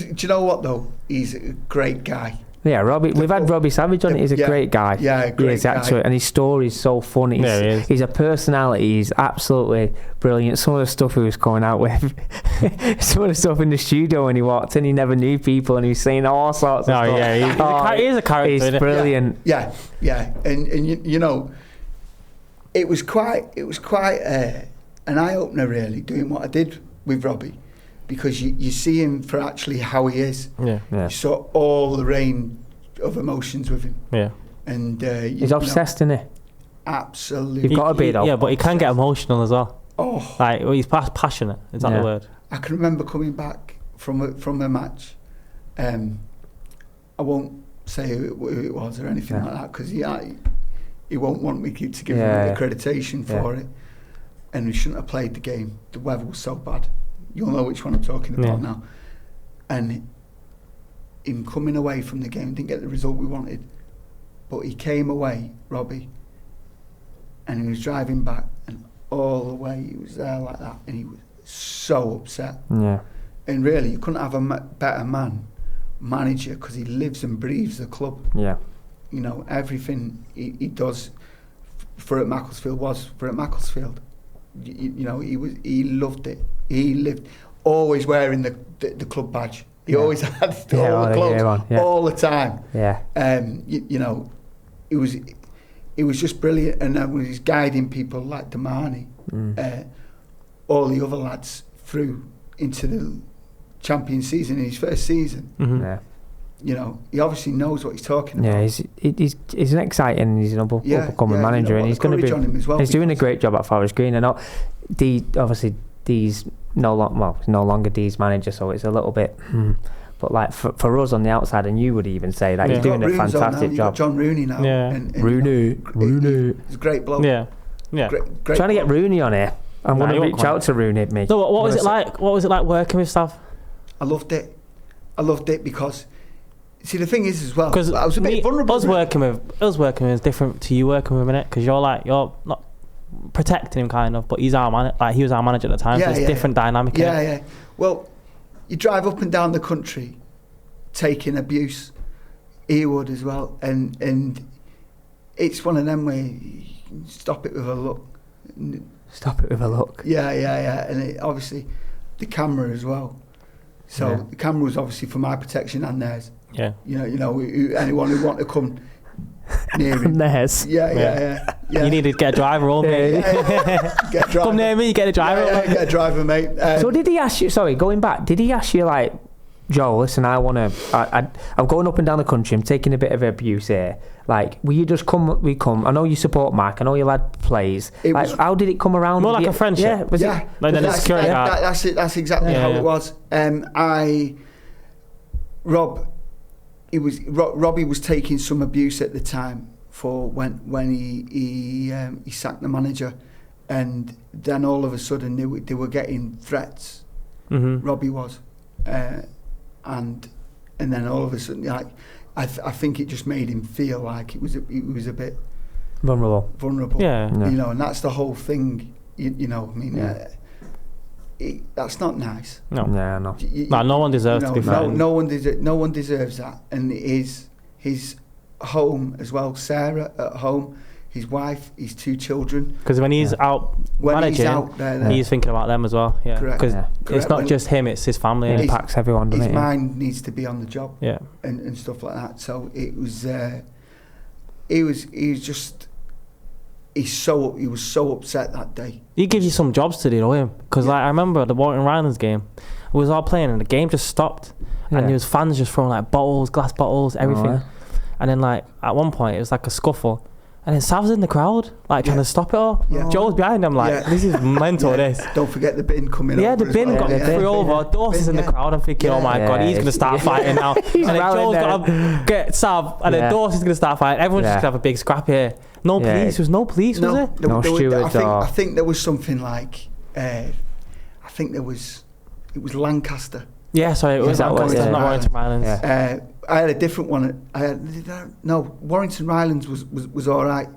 Do you know what though? He's a great guy. Yeah, Robbie. We've had Robbie Savage on it. He's a great guy. Yeah, great he is actually, and his story is so funny. He's a personality. He's absolutely brilliant. Some of the stuff he was coming out with, some of the stuff in the studio when he walked in, he never knew people, and he was saying all sorts of stuff. He is a character. He's brilliant. Yeah, and you know, it was quite an eye opener really doing what I did with Robbie. Because you see him for actually how he is. Yeah. You saw all the range of emotions with him. Yeah. And he's obsessed, isn't he? Absolutely. You've got to be though. Yeah, but he can get emotional as well. Oh. Like, he's passionate. Is that the word? I can remember coming back from a match. I won't say who it was or anything like that, because he won't want me to give him accreditation for it. And we shouldn't have played the game. The weather was so bad. You'll know which one I'm talking about now. And him coming away from the game, didn't get the result we wanted, but he came away, Robbie, and he was driving back, and all the way he was there like that, and he was so upset. Yeah. And really, you couldn't have a better manager, because he lives and breathes the club. Yeah. You know, everything he does for at Macclesfield was for at Macclesfield. You know, he loved it. He lived always wearing the club badge. He always had all the clothes all the time. Yeah. You know, it was just brilliant. And then when he's guiding people like Damani, all the other lads through into the champion season in his first season. Mm-hmm. Yeah. You know, he obviously knows what he's talking about. Yeah, he's an exciting, he's an up-and-coming manager, you know, and he's going to be. On him as well, he's doing a great job at Forest Green. I know, Dee's no longer Dee's manager, so it's a little bit. But like for us on the outside, and you would even say that he's doing a fantastic job. John Rooney now. Yeah, and Rooney. He's a great bloke. Yeah. Great trying to get Rooney on here. I'm going to reach out to Rooney. Me. No, what was it like? What was it like working with Sav? I loved it because. See, the thing is as well, because I was a bit vulnerable. Us working with is different to you working with him, innit? Because you're not protecting him, kind of, but he's our man. Like, he was our manager at the time, so it's a different dynamic. Yeah. Well, you drive up and down the country, taking abuse. He would as well, and it's one of them where you stop it with a look. Stop it with a look. Yeah, and obviously the camera as well. So the camera was obviously for my protection and theirs. Yeah. You know, anyone who want to come near him. Theirs. Yeah. You need to get a driver on, mate. Get a driver. Come near me, get a driver. Yeah, get a driver, mate. So did he ask you? Sorry, going back. Did he ask you like, Joe? Listen, I'm going up and down the country. I'm taking a bit of abuse here. Like, will you just come? I know you support Mark. I know your lad plays. How did it come around? More like a friendship. Yeah. Like then it's security guard. That's it. That's exactly how it was. Robbie was taking some abuse at the time for when he sacked the manager, and then all of a sudden they were getting threats. Mm-hmm. Robbie was, and then all of a sudden, like, I think it just made him feel like it was a bit vulnerable. Yeah. You know, and that's the whole thing. You know, I mean. That's not nice. No. No one deserves to be threatened. No one deserves that. And his home as well, Sarah at home, his wife, his 2 children. Because when he's out managing, he's thinking about them as well. Yeah. Because it's not just him; it's his family. It impacts everyone. His mind needs to be on the job. Yeah. And stuff like that. So it was. He was just. he was so upset that day. He gives you some jobs to do, though, him. Because I remember the Warrington Rylands game. We was all playing and the game just stopped. And there was fans just throwing like bottles, glass bottles, everything. And then like at one point it was like a scuffle. And then Sav's in the crowd, like trying to stop it all. Yeah. Joe's behind him, like, this is mental, this. Don't forget the bin coming over. Yeah, the bin got through over. Dorse is in the crowd. I'm thinking, oh my God, he's going to start fighting now. And then Joe's got to get Sav, and then Dorse is going to start fighting. Everyone's just going to have a big scrap here. No police. There was no police, was there? No stewards. I think there was something like, it was Lancaster. Yeah, sorry, it was Lancaster, not Warrington Rylands. I had a different one. Warrington Rylands was all right.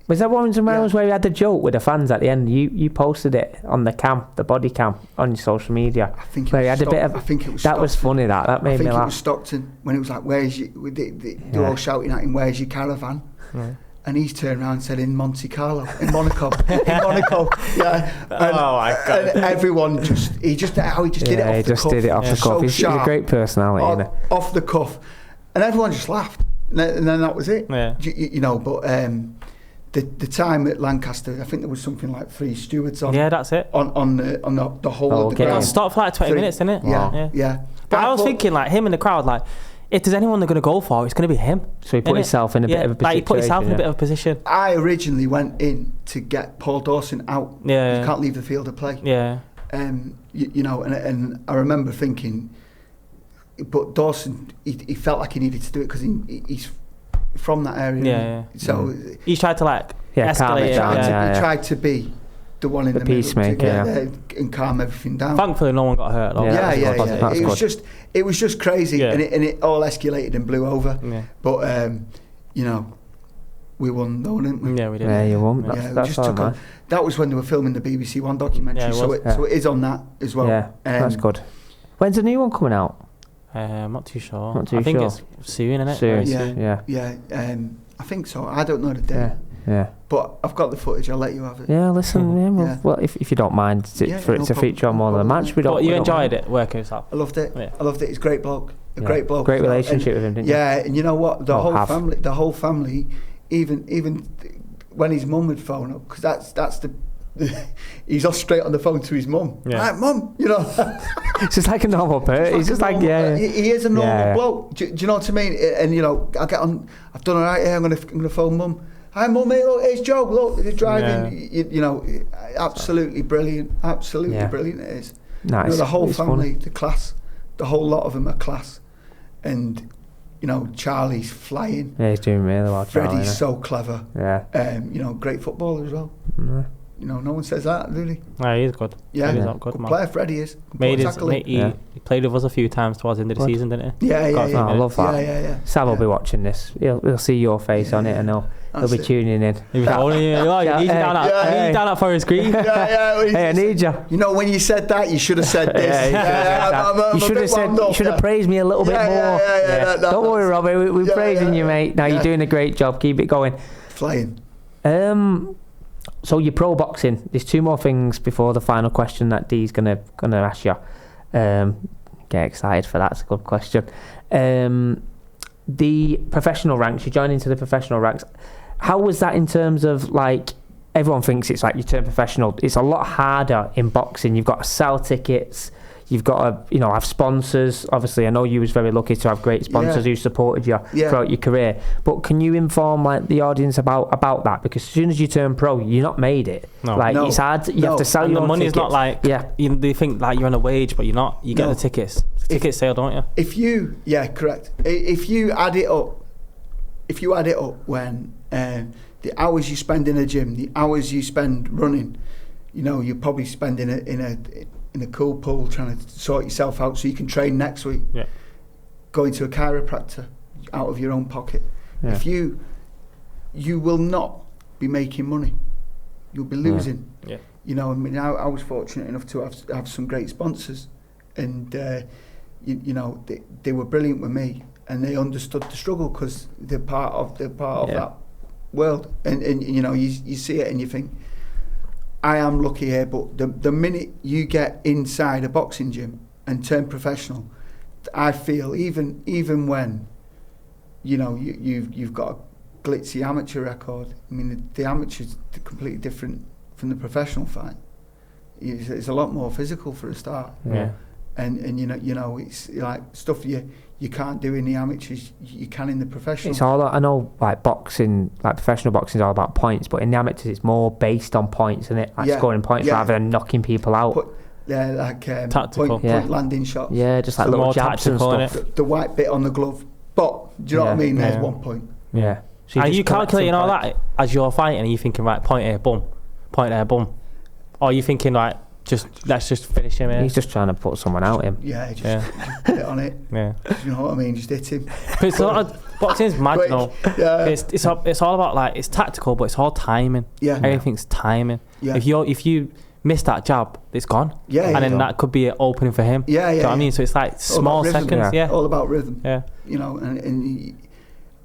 Was that Warrington Rylands where you had the joke with the fans at the end? You posted it on the body cam on your social media. I think it was that was funny. That made me laugh. It was Stockton when it was like, "Where's your?" They're all shouting at him, "Where's your caravan?" Yeah. And he's turned around and said, "In Monte Carlo, in Monaco, in Monaco." Yeah. And, oh my God! And everyone he just did it off the cuff. He just did it off the cuff. He's a great personality, isn't he? Off the cuff, and everyone just laughed, and then that was it. Yeah. You know, but the time at Lancaster, I think there was something like 3 stewards on. Yeah, that's it. On the whole of the ground. It got stopped for like 20 minutes, didn't it? Yeah, yeah. But I was thinking, like, him in the crowd, like, if there's anyone they're going to go for, it's going to be him. So he put himself in a bit of a position. Like, he put himself in a bit of a position. I originally went in to get Paul Dawson out. Yeah. You can't leave the field of play. Yeah. You know, and I remember thinking, but Dawson, he felt like he needed to do it because he's from that area. Yeah. So he tried to escalate it. He tried to be the one in the peacemaker, and calm everything down. Thankfully, no one got hurt. Though. It was just crazy, and it all escalated and blew over. Yeah. But you know, we won, though, didn't we? Yeah, we did. Yeah, you won. That's all right. That was when they were filming the BBC One documentary, so it is on that as well. Yeah, that's good. When's the new one coming out? I'm not too sure. I think it's soon, isn't it? Soon. Yeah. I think so. I don't know the date. Yeah. But I've got the footage. I'll let you have it. Yeah, listen. Well, if you don't mind for it to feature on More Than a Match, we don't. But you enjoyed it working with Sam? I loved it. Yeah. I loved it. He's a great bloke. Great bloke. Great relationship with him, didn't you? Yeah, and you know what? The whole family, even when his mum would phone up, because that's the. He's off straight on the phone to his mum. Yeah. Right, Mum, you know. It's just like a normal person. He's just like he is a normal bloke. Do you know what I mean? And you know, I'll get on. I've done all right here. I'm gonna phone Mum. Hi, Mum. Hey, look, it's Joe. Look, they're driving. You know, absolutely brilliant. Absolutely brilliant. It is. Nice. You know, the whole family, the class, the whole lot of them are class, and. You know, Charlie's flying. Yeah, he's doing really well. Freddie's so clever. Yeah. You know, great footballer as well. Mm. You know, no one says that, really. No, he's good. Yeah, he's not good, man. Player Freddie is. He played with us a few times towards the end of the season, didn't he? Yeah. I love that. Yeah. Sam will be watching this. He'll see your face on it, and he'll be tuning in. He'll be I need you down at Forest Green. Hey, I need you. You know, when you said that, you should have said this. You should have praised me a little bit more. Don't worry, Robbie. We're praising you, mate. Now you're doing a great job. Keep it going. Flying. So you're pro boxing. There's 2 more things before the final question that Dee's gonna ask you. Get excited for that. It's a good question. The professional ranks. You join into the professional ranks. How was that in terms of, like, everyone thinks it's like you turn professional. It's a lot harder in boxing. You've got to sell tickets. You've got to, have sponsors. Obviously, I know you was very lucky to have great sponsors who supported you throughout your career. But can you inform the audience about that? Because as soon as you turn pro, you're not made it. It's hard. You have to sell your own tickets. The money's not like they think like you're on a wage, but you're not. You get the tickets. Ticket sale, don't you? Correct. If you add it up, when the hours you spend in a gym, the hours you spend running, you're probably spending it in a cool pool trying to sort yourself out so you can train next week. Yeah. Going to a chiropractor out of your own pocket. Yeah. If you will not be making money, you'll be losing. Yeah. I mean, I was fortunate enough to have some great sponsors, and they were brilliant with me, and they understood the struggle because they're part of that world, and you see it and you think, I am lucky here, but the minute you get inside a boxing gym and turn professional, I feel even when you've got glitzy amateur record. I mean, the amateur's completely different from the professional fight. It's a lot more physical for a start. Yeah. And you know, it's like stuff you can't do in the amateurs, you can in the professional. It's all, I know, like boxing, like professional boxing is all about points, but in the amateurs it's more based on points, isn't it? Like scoring points rather than knocking people out. Tactical. Point landing shots. Yeah, just like little jabs and stuff. The white bit on the glove. But do you know what I mean? There's 1 point. Yeah. So are you calculating all that as you're fighting? Are you thinking, right, point here, boom, point there, boom? Or are you thinking, like, let's just finish him here? He's just trying to put someone out him. Yeah, just hit on it. Yeah. You know what I mean? Just hit him. But it's a lot of boxing's mad, you know. Yeah. It's all about, like, it's tactical, but it's all timing. Yeah. Everything's timing. Yeah. If you miss that jab, it's gone. Yeah. And then that could be an opening for him. Yeah, yeah. Do you know what I mean? So it's like small seconds. Yeah. All about rhythm. Yeah. You know, and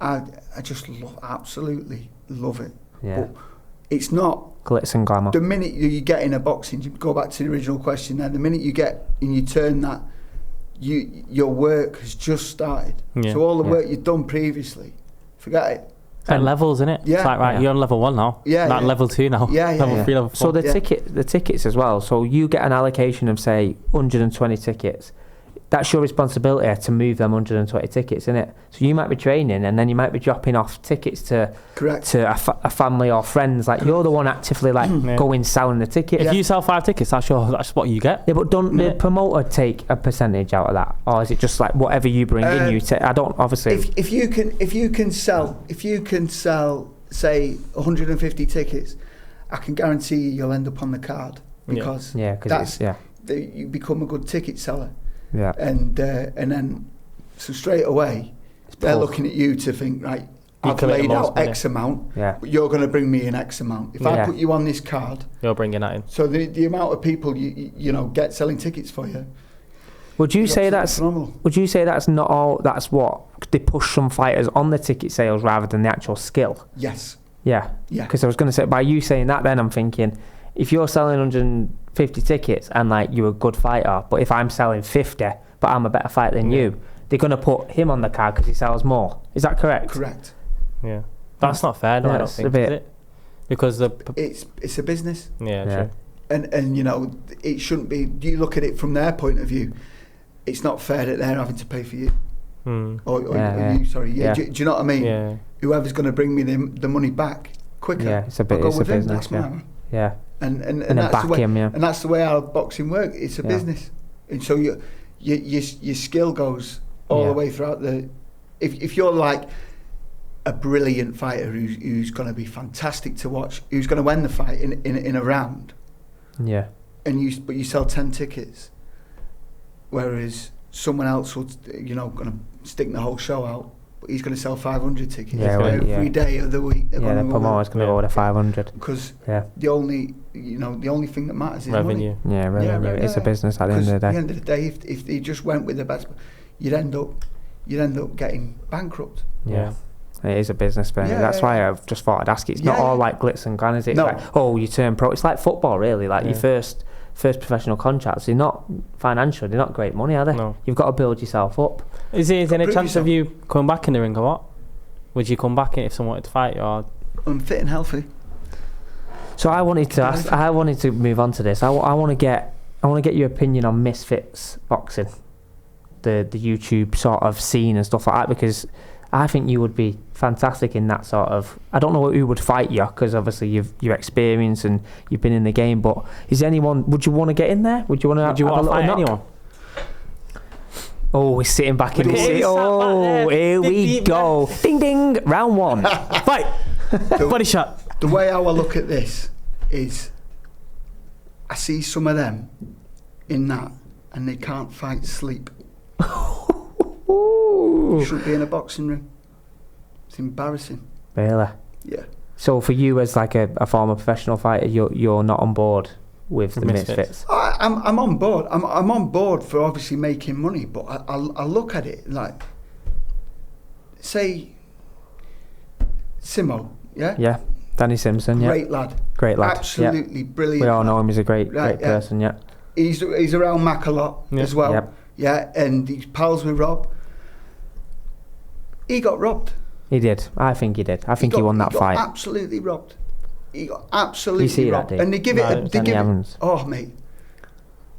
I just absolutely love it. Yeah. But it's not glitz and glamour. The minute you get in a boxing, you go back to the original question there, the minute you get and you turn that, your work has just started. Yeah. So all the work you've done previously, forget it. And levels, innit? Yeah. It's like, right, you're on level 1 now. Yeah. Not level 2 now. Yeah, yeah. Level 3, level 4. So the tickets as well. So you get an allocation of, say, 120 tickets. That's your responsibility to move them 120 tickets, isn't it? So you might be training and then you might be dropping off tickets to a family or friends. Like, you're the one actively going selling the tickets. If you sell 5 tickets, that's what you get. Yeah, but don't the promoter take a percentage out of that, or is it just like whatever you bring in? You take. I don't obviously. If you can sell, say 150 tickets, I can guarantee you'll end up on the card because you become a good ticket seller. Yeah, and then so straight away they're looking at you to think, right, I've laid out X amount, but you're going to bring me in X amount. If I put you on this card, you're bringing that in. So the amount of people you know get selling tickets for you. Would you say that's phenomenal? Would you say that's not all? That's what they push some fighters on the ticket sales rather than the actual skill. Yes. Yeah. Because I was going to say, by you saying that, then I'm thinking, if you're selling 150 tickets and like you're a good fighter, but if I'm selling 50 but I'm a better fighter than you, they're going to put him on the card because he sells more. Is that correct? Correct. Yeah. That's not fair, though, I don't think, is it? Because it's a business. Yeah, true. And you know, it shouldn't be. Do you look at it from their point of view? It's not fair that they're having to pay for you. Or you, sorry. Yeah. Do you know what I mean? Yeah. Whoever's going to bring me the money back quicker. Yeah, it's a business. Yeah. And then that's back the way, him, and that's the way our boxing works. It's a business, and so your skill goes all the way throughout the. If you're like a brilliant fighter who's going to be fantastic to watch, who's going to win the fight in a round, and you sell 10 tickets, whereas someone else would going to stick the whole show out. But he's going to sell 500 tickets every day of the week. The promoter's going to order 500 because the only thing that matters is revenue. Money. Yeah, revenue. It's a business at the end of the day. At the end of the day, if they just went with the best, you'd end up getting bankrupt. Yeah. It is a business, Ben. That's why I've just thought I'd ask you. It's not all like glitz and glam, is it? It's like, you turn pro. It's like football, really. Like your first professional contracts, they're not financial, they're not great money, are they? No. You've got to build yourself up. Is there any chance of you coming back in the ring or what? Would you come back in if someone wanted to fight you? Or? I'm fit and healthy. So I wanted to move on to this. I want to get your opinion on Misfits boxing, the YouTube sort of scene and stuff like that, because I think you would be fantastic in that sort of. I don't know who would fight you because obviously your experience and you've been in the game. But is anyone? Would you want to get in there? Would you want to fight anyone? Oh, we're sitting back in the seat. Oh, here we go! Ding ding! Round 1. Fight. Body shot. The way how I look at this is, I see some of them in that, and they can't fight sleep. You shouldn't be in a boxing ring. It's embarrassing. Really? Yeah. So for you as like a former professional fighter, you're not on board with the Misfits? I'm on board. I'm on board for obviously making money, but I look at it like, say, Simo, yeah? Yeah. Danny Simpson, Great lad. Absolutely brilliant. We all know him as a great person, yeah. He's around Mac a lot as well. Yep. Yeah, and he's pals with Rob. He got robbed. He did. I think he did. I think he won that fight. Absolutely robbed. He got absolutely you see robbed. That, and they give mate.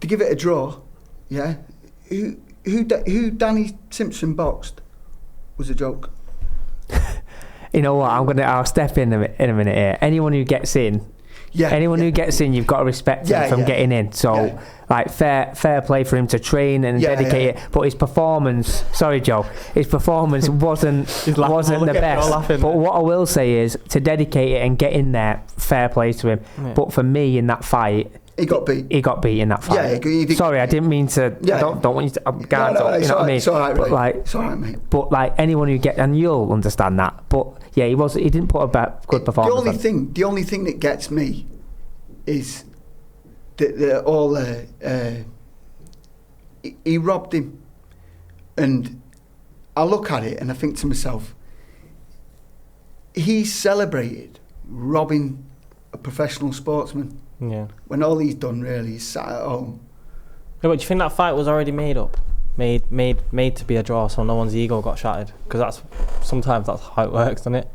To give it a draw, yeah. Who Danny Simpson boxed was a joke. You know what? I'll step in a minute here. Anyone who gets in, who gets in, you've got to respect him from getting in. So, like, fair play for him to train and dedicate it. But his performance, sorry, Joe, wasn't the best. But what I will say is, to dedicate it and get in there, fair play to him. Yeah. But for me, in that fight, he got beat in that fight. Yeah, sorry, I didn't mean to. Yeah. I don't want you to. You know what I mean? It's all right, it's all right, mate. But like anyone who and you'll understand that. But yeah, he didn't put a good performance. The only thing that gets me is that he robbed him, and I look at it and I think to myself, he celebrated robbing a professional sportsman. Yeah. When all he's done really is sat at home. Yeah, but do you think that fight was already made up? Made to be a draw, so no one's ego got shattered? Because sometimes that's how it works, doesn't it?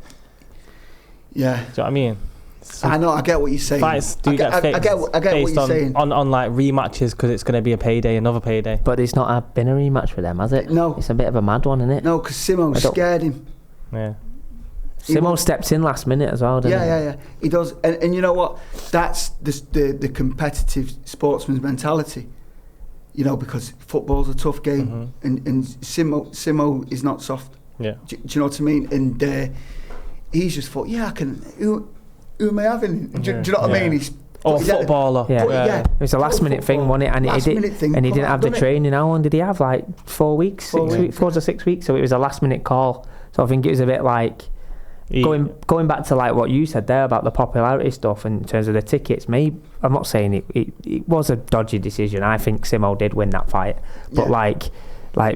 Yeah. Do you know what I mean? I know. I get what you're saying. Fights do get fixed. I get what you're saying. On like rematches, because it's going to be a payday, another payday. But it's not been a rematch for them, has it? No. It's a bit of a mad one, isn't it? No, because Simo scared him. Yeah. Simo steps in last minute as well, doesn't he? Yeah. He does. And you know what? That's the competitive sportsman's mentality. You know, because football's a tough game, and Simo is not soft. Yeah. Do you know what I mean? And he's just thought, I can. Who am I having? Do you know what I mean? He's footballer. Yeah. It was a last minute thing, wasn't it? And he didn't have the training. How long did he have? Like 4 weeks, 4 to 6 weeks. So it was a last minute call. So I think it was a bit like. Going back to like what you said there about the popularity stuff in terms of the tickets, maybe I'm not saying it was a dodgy decision. I think Simo did win that fight, but like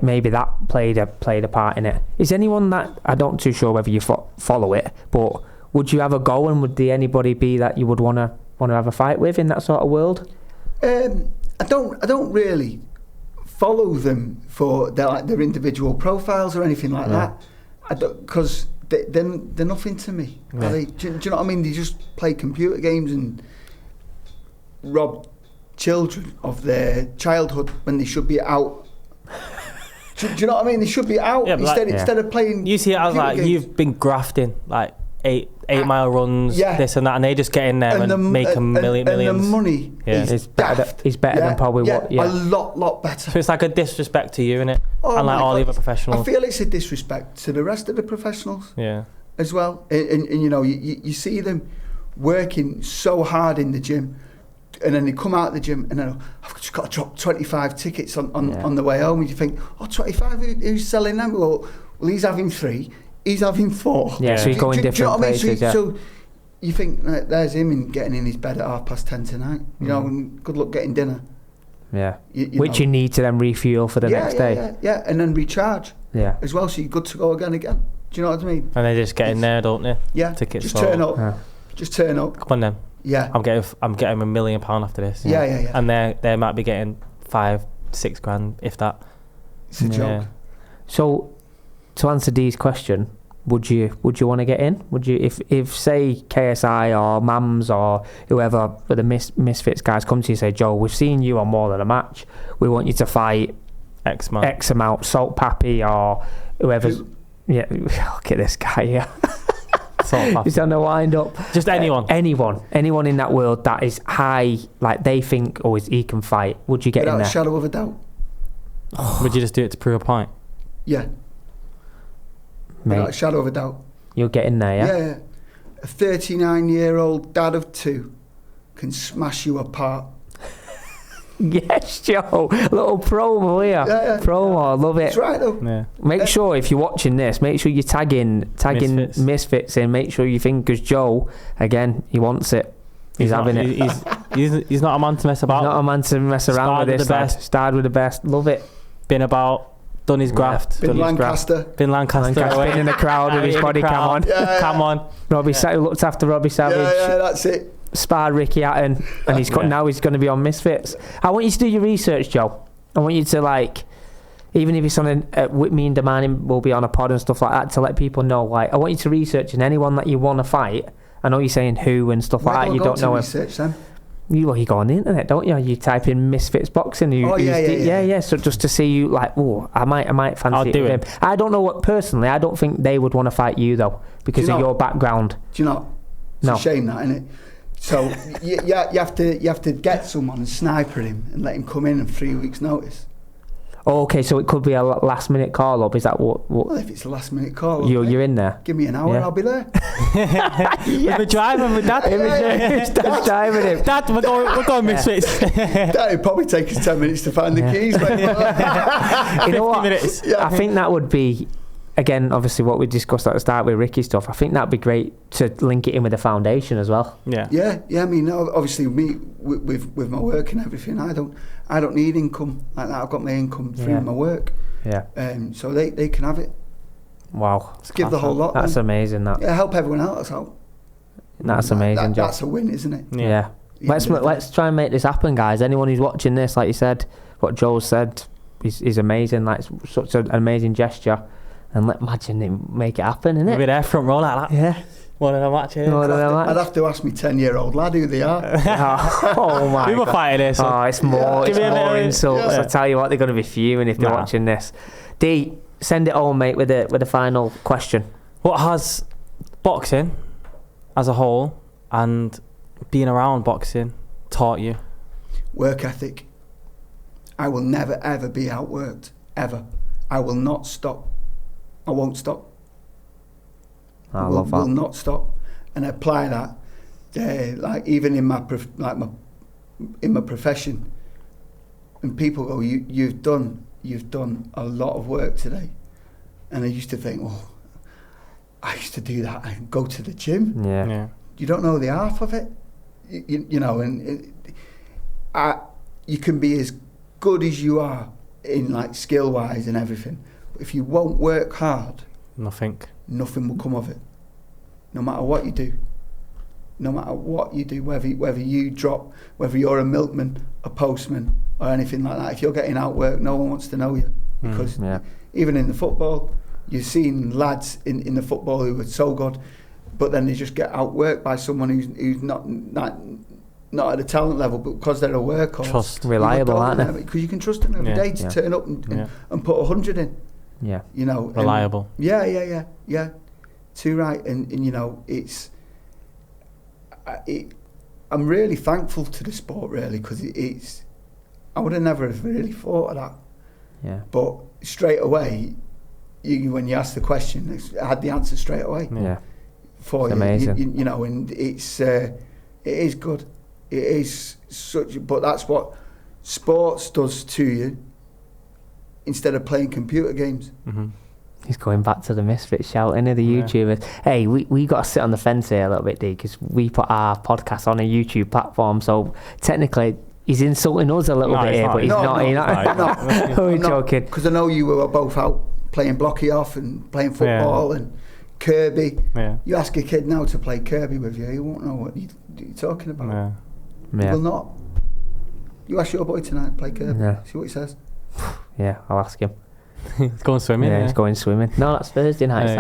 maybe that played a part in it. Is anyone that I'm not too sure whether you follow it, but would you have a go, and would there anybody be that you would want to have a fight with in that sort of world? I don't really follow them for their individual profiles or anything like that. I don't, because they're nothing to me. Yeah. Do you know what I mean? They just play computer games and rob children of their childhood when they should be out. Do you know what I mean? They should be out instead of playing. You see it as like games. You've been grafting like 8-mile runs, this and that, and they just get in there and make millions. And the money is better than probably what. Yeah, a lot better. So it's like a disrespect to you, innit? And like all the other professionals. I feel it's a disrespect to the rest of the professionals. Yeah. As well, and you know, you see them working so hard in the gym, and then they come out of the gym and then I've just got to drop 25 tickets on the way home, and you think, 25, who's selling them? Well, he's having 3. He's having 4. Yeah, so he's going different places. So you think, there's him getting in his bed at 10:30 tonight. You know, and good luck getting dinner. Yeah, which you need to then refuel for the next day. Yeah, and then recharge. Yeah, as well, so you're good to go again. Do you know what I mean? And they just get in there, don't they? Yeah, tickets. Just turn up. Yeah. Just turn up. Come on then. Yeah, I'm getting £1 million after this. Yeah. And they might be getting 5-6 grand, if that. It's a joke. So, to answer Dee's question, would you want to get in? Would you, if say KSI or Mams or whoever the Misfits guys come to you and say, Joe, we've seen you on More Than a Match. We want you to fight X amount, Salt Pappy or whoever's. Yeah, look at this guy here. He's on the wind up. Just anyone in that world that is high, like they think, he can fight. Would you get in there? Without a shadow of a doubt. Would you just do it to prove a point? Yeah. Without a shadow of a doubt. You'll get in there, yeah? Yeah. A 39-year-old dad of 2 can smash you apart. Yes, Joe. Little promo here. Yeah. Promo, I love it. That's right, though. Yeah. Make sure, if you're watching this, make sure you're tagging Misfits in. Make sure you think, because Joe, again, he wants it. He's having it. He's not a man to mess about. Not a man to mess around with this. Starred with the best. Love it. Been about. Done his graft. Been Lancaster. Been in the crowd with his body cam on. Come on. Robbie Savage looked after Robbie Savage. Yeah, that's it. Sparred Ricky Hatton, and now he's going to be on Misfits. I want you to do your research, Joe. I want you to Even if it's on me and Damani will be on a pod and stuff like that, to let people know, like, I want you to research and anyone that you want to fight. I know you're saying who and stuff like that. You don't know research them. You go on the internet, don't you? You type in Misfits boxing. Yeah. So just to see you, like, I might fancy him. I don't know what personally. I don't think they would want to fight you though, because of your background. Do you know? It's a shame that, isn't it? So you have to get someone and sniper him and let him come in 3 weeks' notice. Oh, okay, so it could be a last minute call up. Is that what? Well, if it's a last minute call up, you're in there. Give me an hour, I'll be there. We're driving with Dad. Dad's driving him. Dad, we're going Misfits. That'd probably take us 10 minutes to find the keys. You know what? Minutes. Yeah. I think that would be, again, obviously what we discussed at the start with Ricky stuff. I think that'd be great to link it in with the foundation as well. Yeah. I mean, obviously, me with my work and everything, I don't need income like that. I've got my income through my work. Yeah. So they can have it. Wow. Let's give the whole lot. That's amazing. That. Yeah, help everyone else out. That's amazing, Joe. That's a win, isn't it? Yeah. Let's try and make this happen, guys. Anyone who's watching this, like you said, what Joel said is amazing. Like, it's such an amazing gesture. And imagine it make it happen, innit? We'll be there front row like that. Yeah. morethanamatch. I'd have to ask me 10-year-old lad who they are. Oh my God. We were fighting this. Oh, it's more insults. Yeah. I tell you what, they're going to be fuming if they're watching this. D, send it home, mate, with a final question. What has boxing as a whole and being around boxing taught you? Work ethic. I will never ever be outworked, ever. I will not stop. I won't stop. I love that. Will not stop, and apply that. Like even in my profession, and people go, you've done a lot of work today, and I used to think, well, I used to do that and go to the gym. Yeah. You don't know the half of it, you know, and you can be as good as you are in like skill wise and everything, but if you won't work hard, nothing will come of it. No matter what you do, whether you drop, whether you're a milkman, a postman, or anything like that, if you're getting outworked, no one wants to know you. Because even in the football, you've seen lads in the football who are so good, but then they just get outworked by someone who's not at a talent level, but because they're a workhorse. Trust, reliable, aren't they? Because you can trust them every day to turn up and put 100 in. Yeah. You know. Reliable. Yeah. Too right. And you know, I'm really thankful to the sport, really, because I would have never have really thought of that. Yeah. But straight away, when you ask the question, I had the answer straight away. Yeah. For you. Amazing. You know, and it is good. It is but that's what sports does to you instead of playing computer games. Mm-hmm. He's going back to the Misfits shouting at the YouTubers. Hey, we got to sit on the fence here a little bit, D, because we put our podcast on a YouTube platform, so technically he's insulting us a little bit here, but he's not. We're joking. Because I know you were both out playing blocky off and playing football and Kirby. Yeah. You ask a kid now to play Kirby with you, he won't know what you're talking about. Yeah. He will not. You ask your boy tonight to play Kirby. Yeah. See what he says. Yeah, I'll ask him. He's going swimming. Yeah, he's going swimming. No, that's Thursday nights.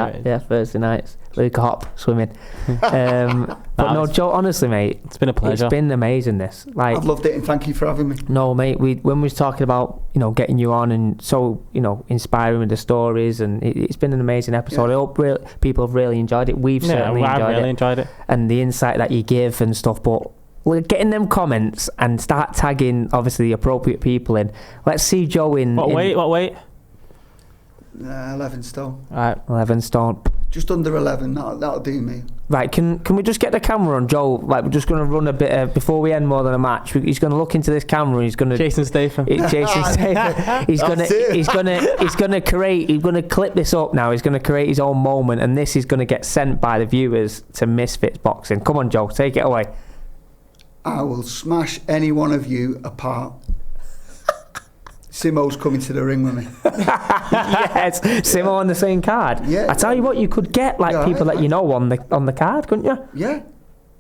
Thursday nights. Luke Hop swimming. But no, Joe, honestly, mate, it's been a pleasure. It's been amazing. This, like, I've loved it, and thank you for having me. No, mate, when we was talking about getting you on and so inspiring with the stories, and it's been an amazing episode. I hope people have really enjoyed it. We've certainly enjoyed it, and the insight that you give and stuff. But we're getting them comments and start tagging obviously the appropriate people in. Let's see Joe in. What weight? 11 stone. Right, 11 stone. Just under 11. That'll do me. Right, can we just get the camera on Joe? Like, we're just going to run a bit before we end more than a match. He's going to look into this camera. And he's going to Jason Statham. He's going to clip this up now. He's going to create his own moment, and this is going to get sent by the viewers to Misfits Boxing. Come on, Joe, take it away. I will smash any one of you apart. Simo's coming to the ring with me. Yes, Simo on the same card. Yeah. I tell you what, you could get people that you know on the card, couldn't you? Yeah.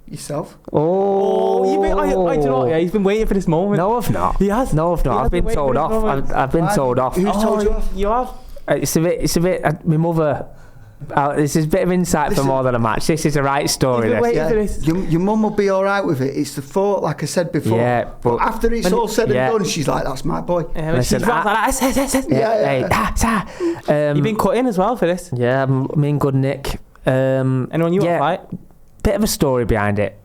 Yourself. Oh, do you know what? Yeah, he's been waiting for this moment. No, I've not. He has. No, I've not. I've been told off. I've been told off. Who's told you off? You have. It's a bit. My mother. This is a bit of insight for more than a match. This is a right story. You've been waiting for this. Your mum will be all right with it. It's the thought, like I said before. Yeah, but after it's all said and done, she's like, "That's my boy." Yeah, listen, you've been cut in as well for this. Yeah, me and good Nick. Anyone you want to fight? Bit of a story behind it.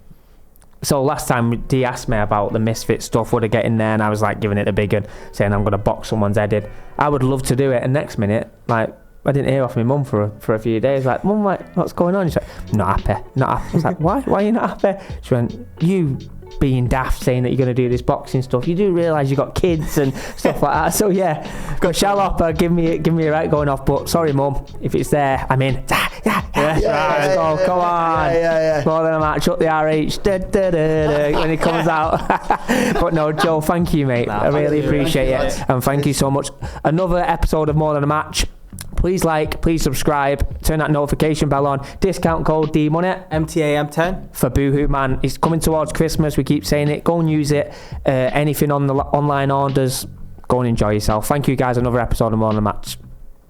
So last time Dee asked me about the Misfits stuff, would I get in there, and I was like giving it a big one, saying I'm going to box someone's head in. I would love to do it, and next minute, like, I didn't hear off my mum for a few days. Like, Mum, what's going on? She's like, not happy. I was like, why? Why are you not happy? She went, you being daft saying that you're going to do this boxing stuff. You do realise you got kids and stuff like that. So yeah, got shall up, give me a right going off. But sorry, Mum, if it's there, I'm in. Come on. More than a match up the RH when he comes out. But no, Joe, thank you, mate. I really appreciate it, and thank you so much. Another episode of More Than a Match. Please like, please subscribe, turn that notification bell on. Discount code D-Money MTAM10 for Boohoo Man. It's coming towards Christmas, we keep saying it. Go and use it. Anything on the online orders, go and enjoy yourself. Thank you guys. Another episode of More Than a Match.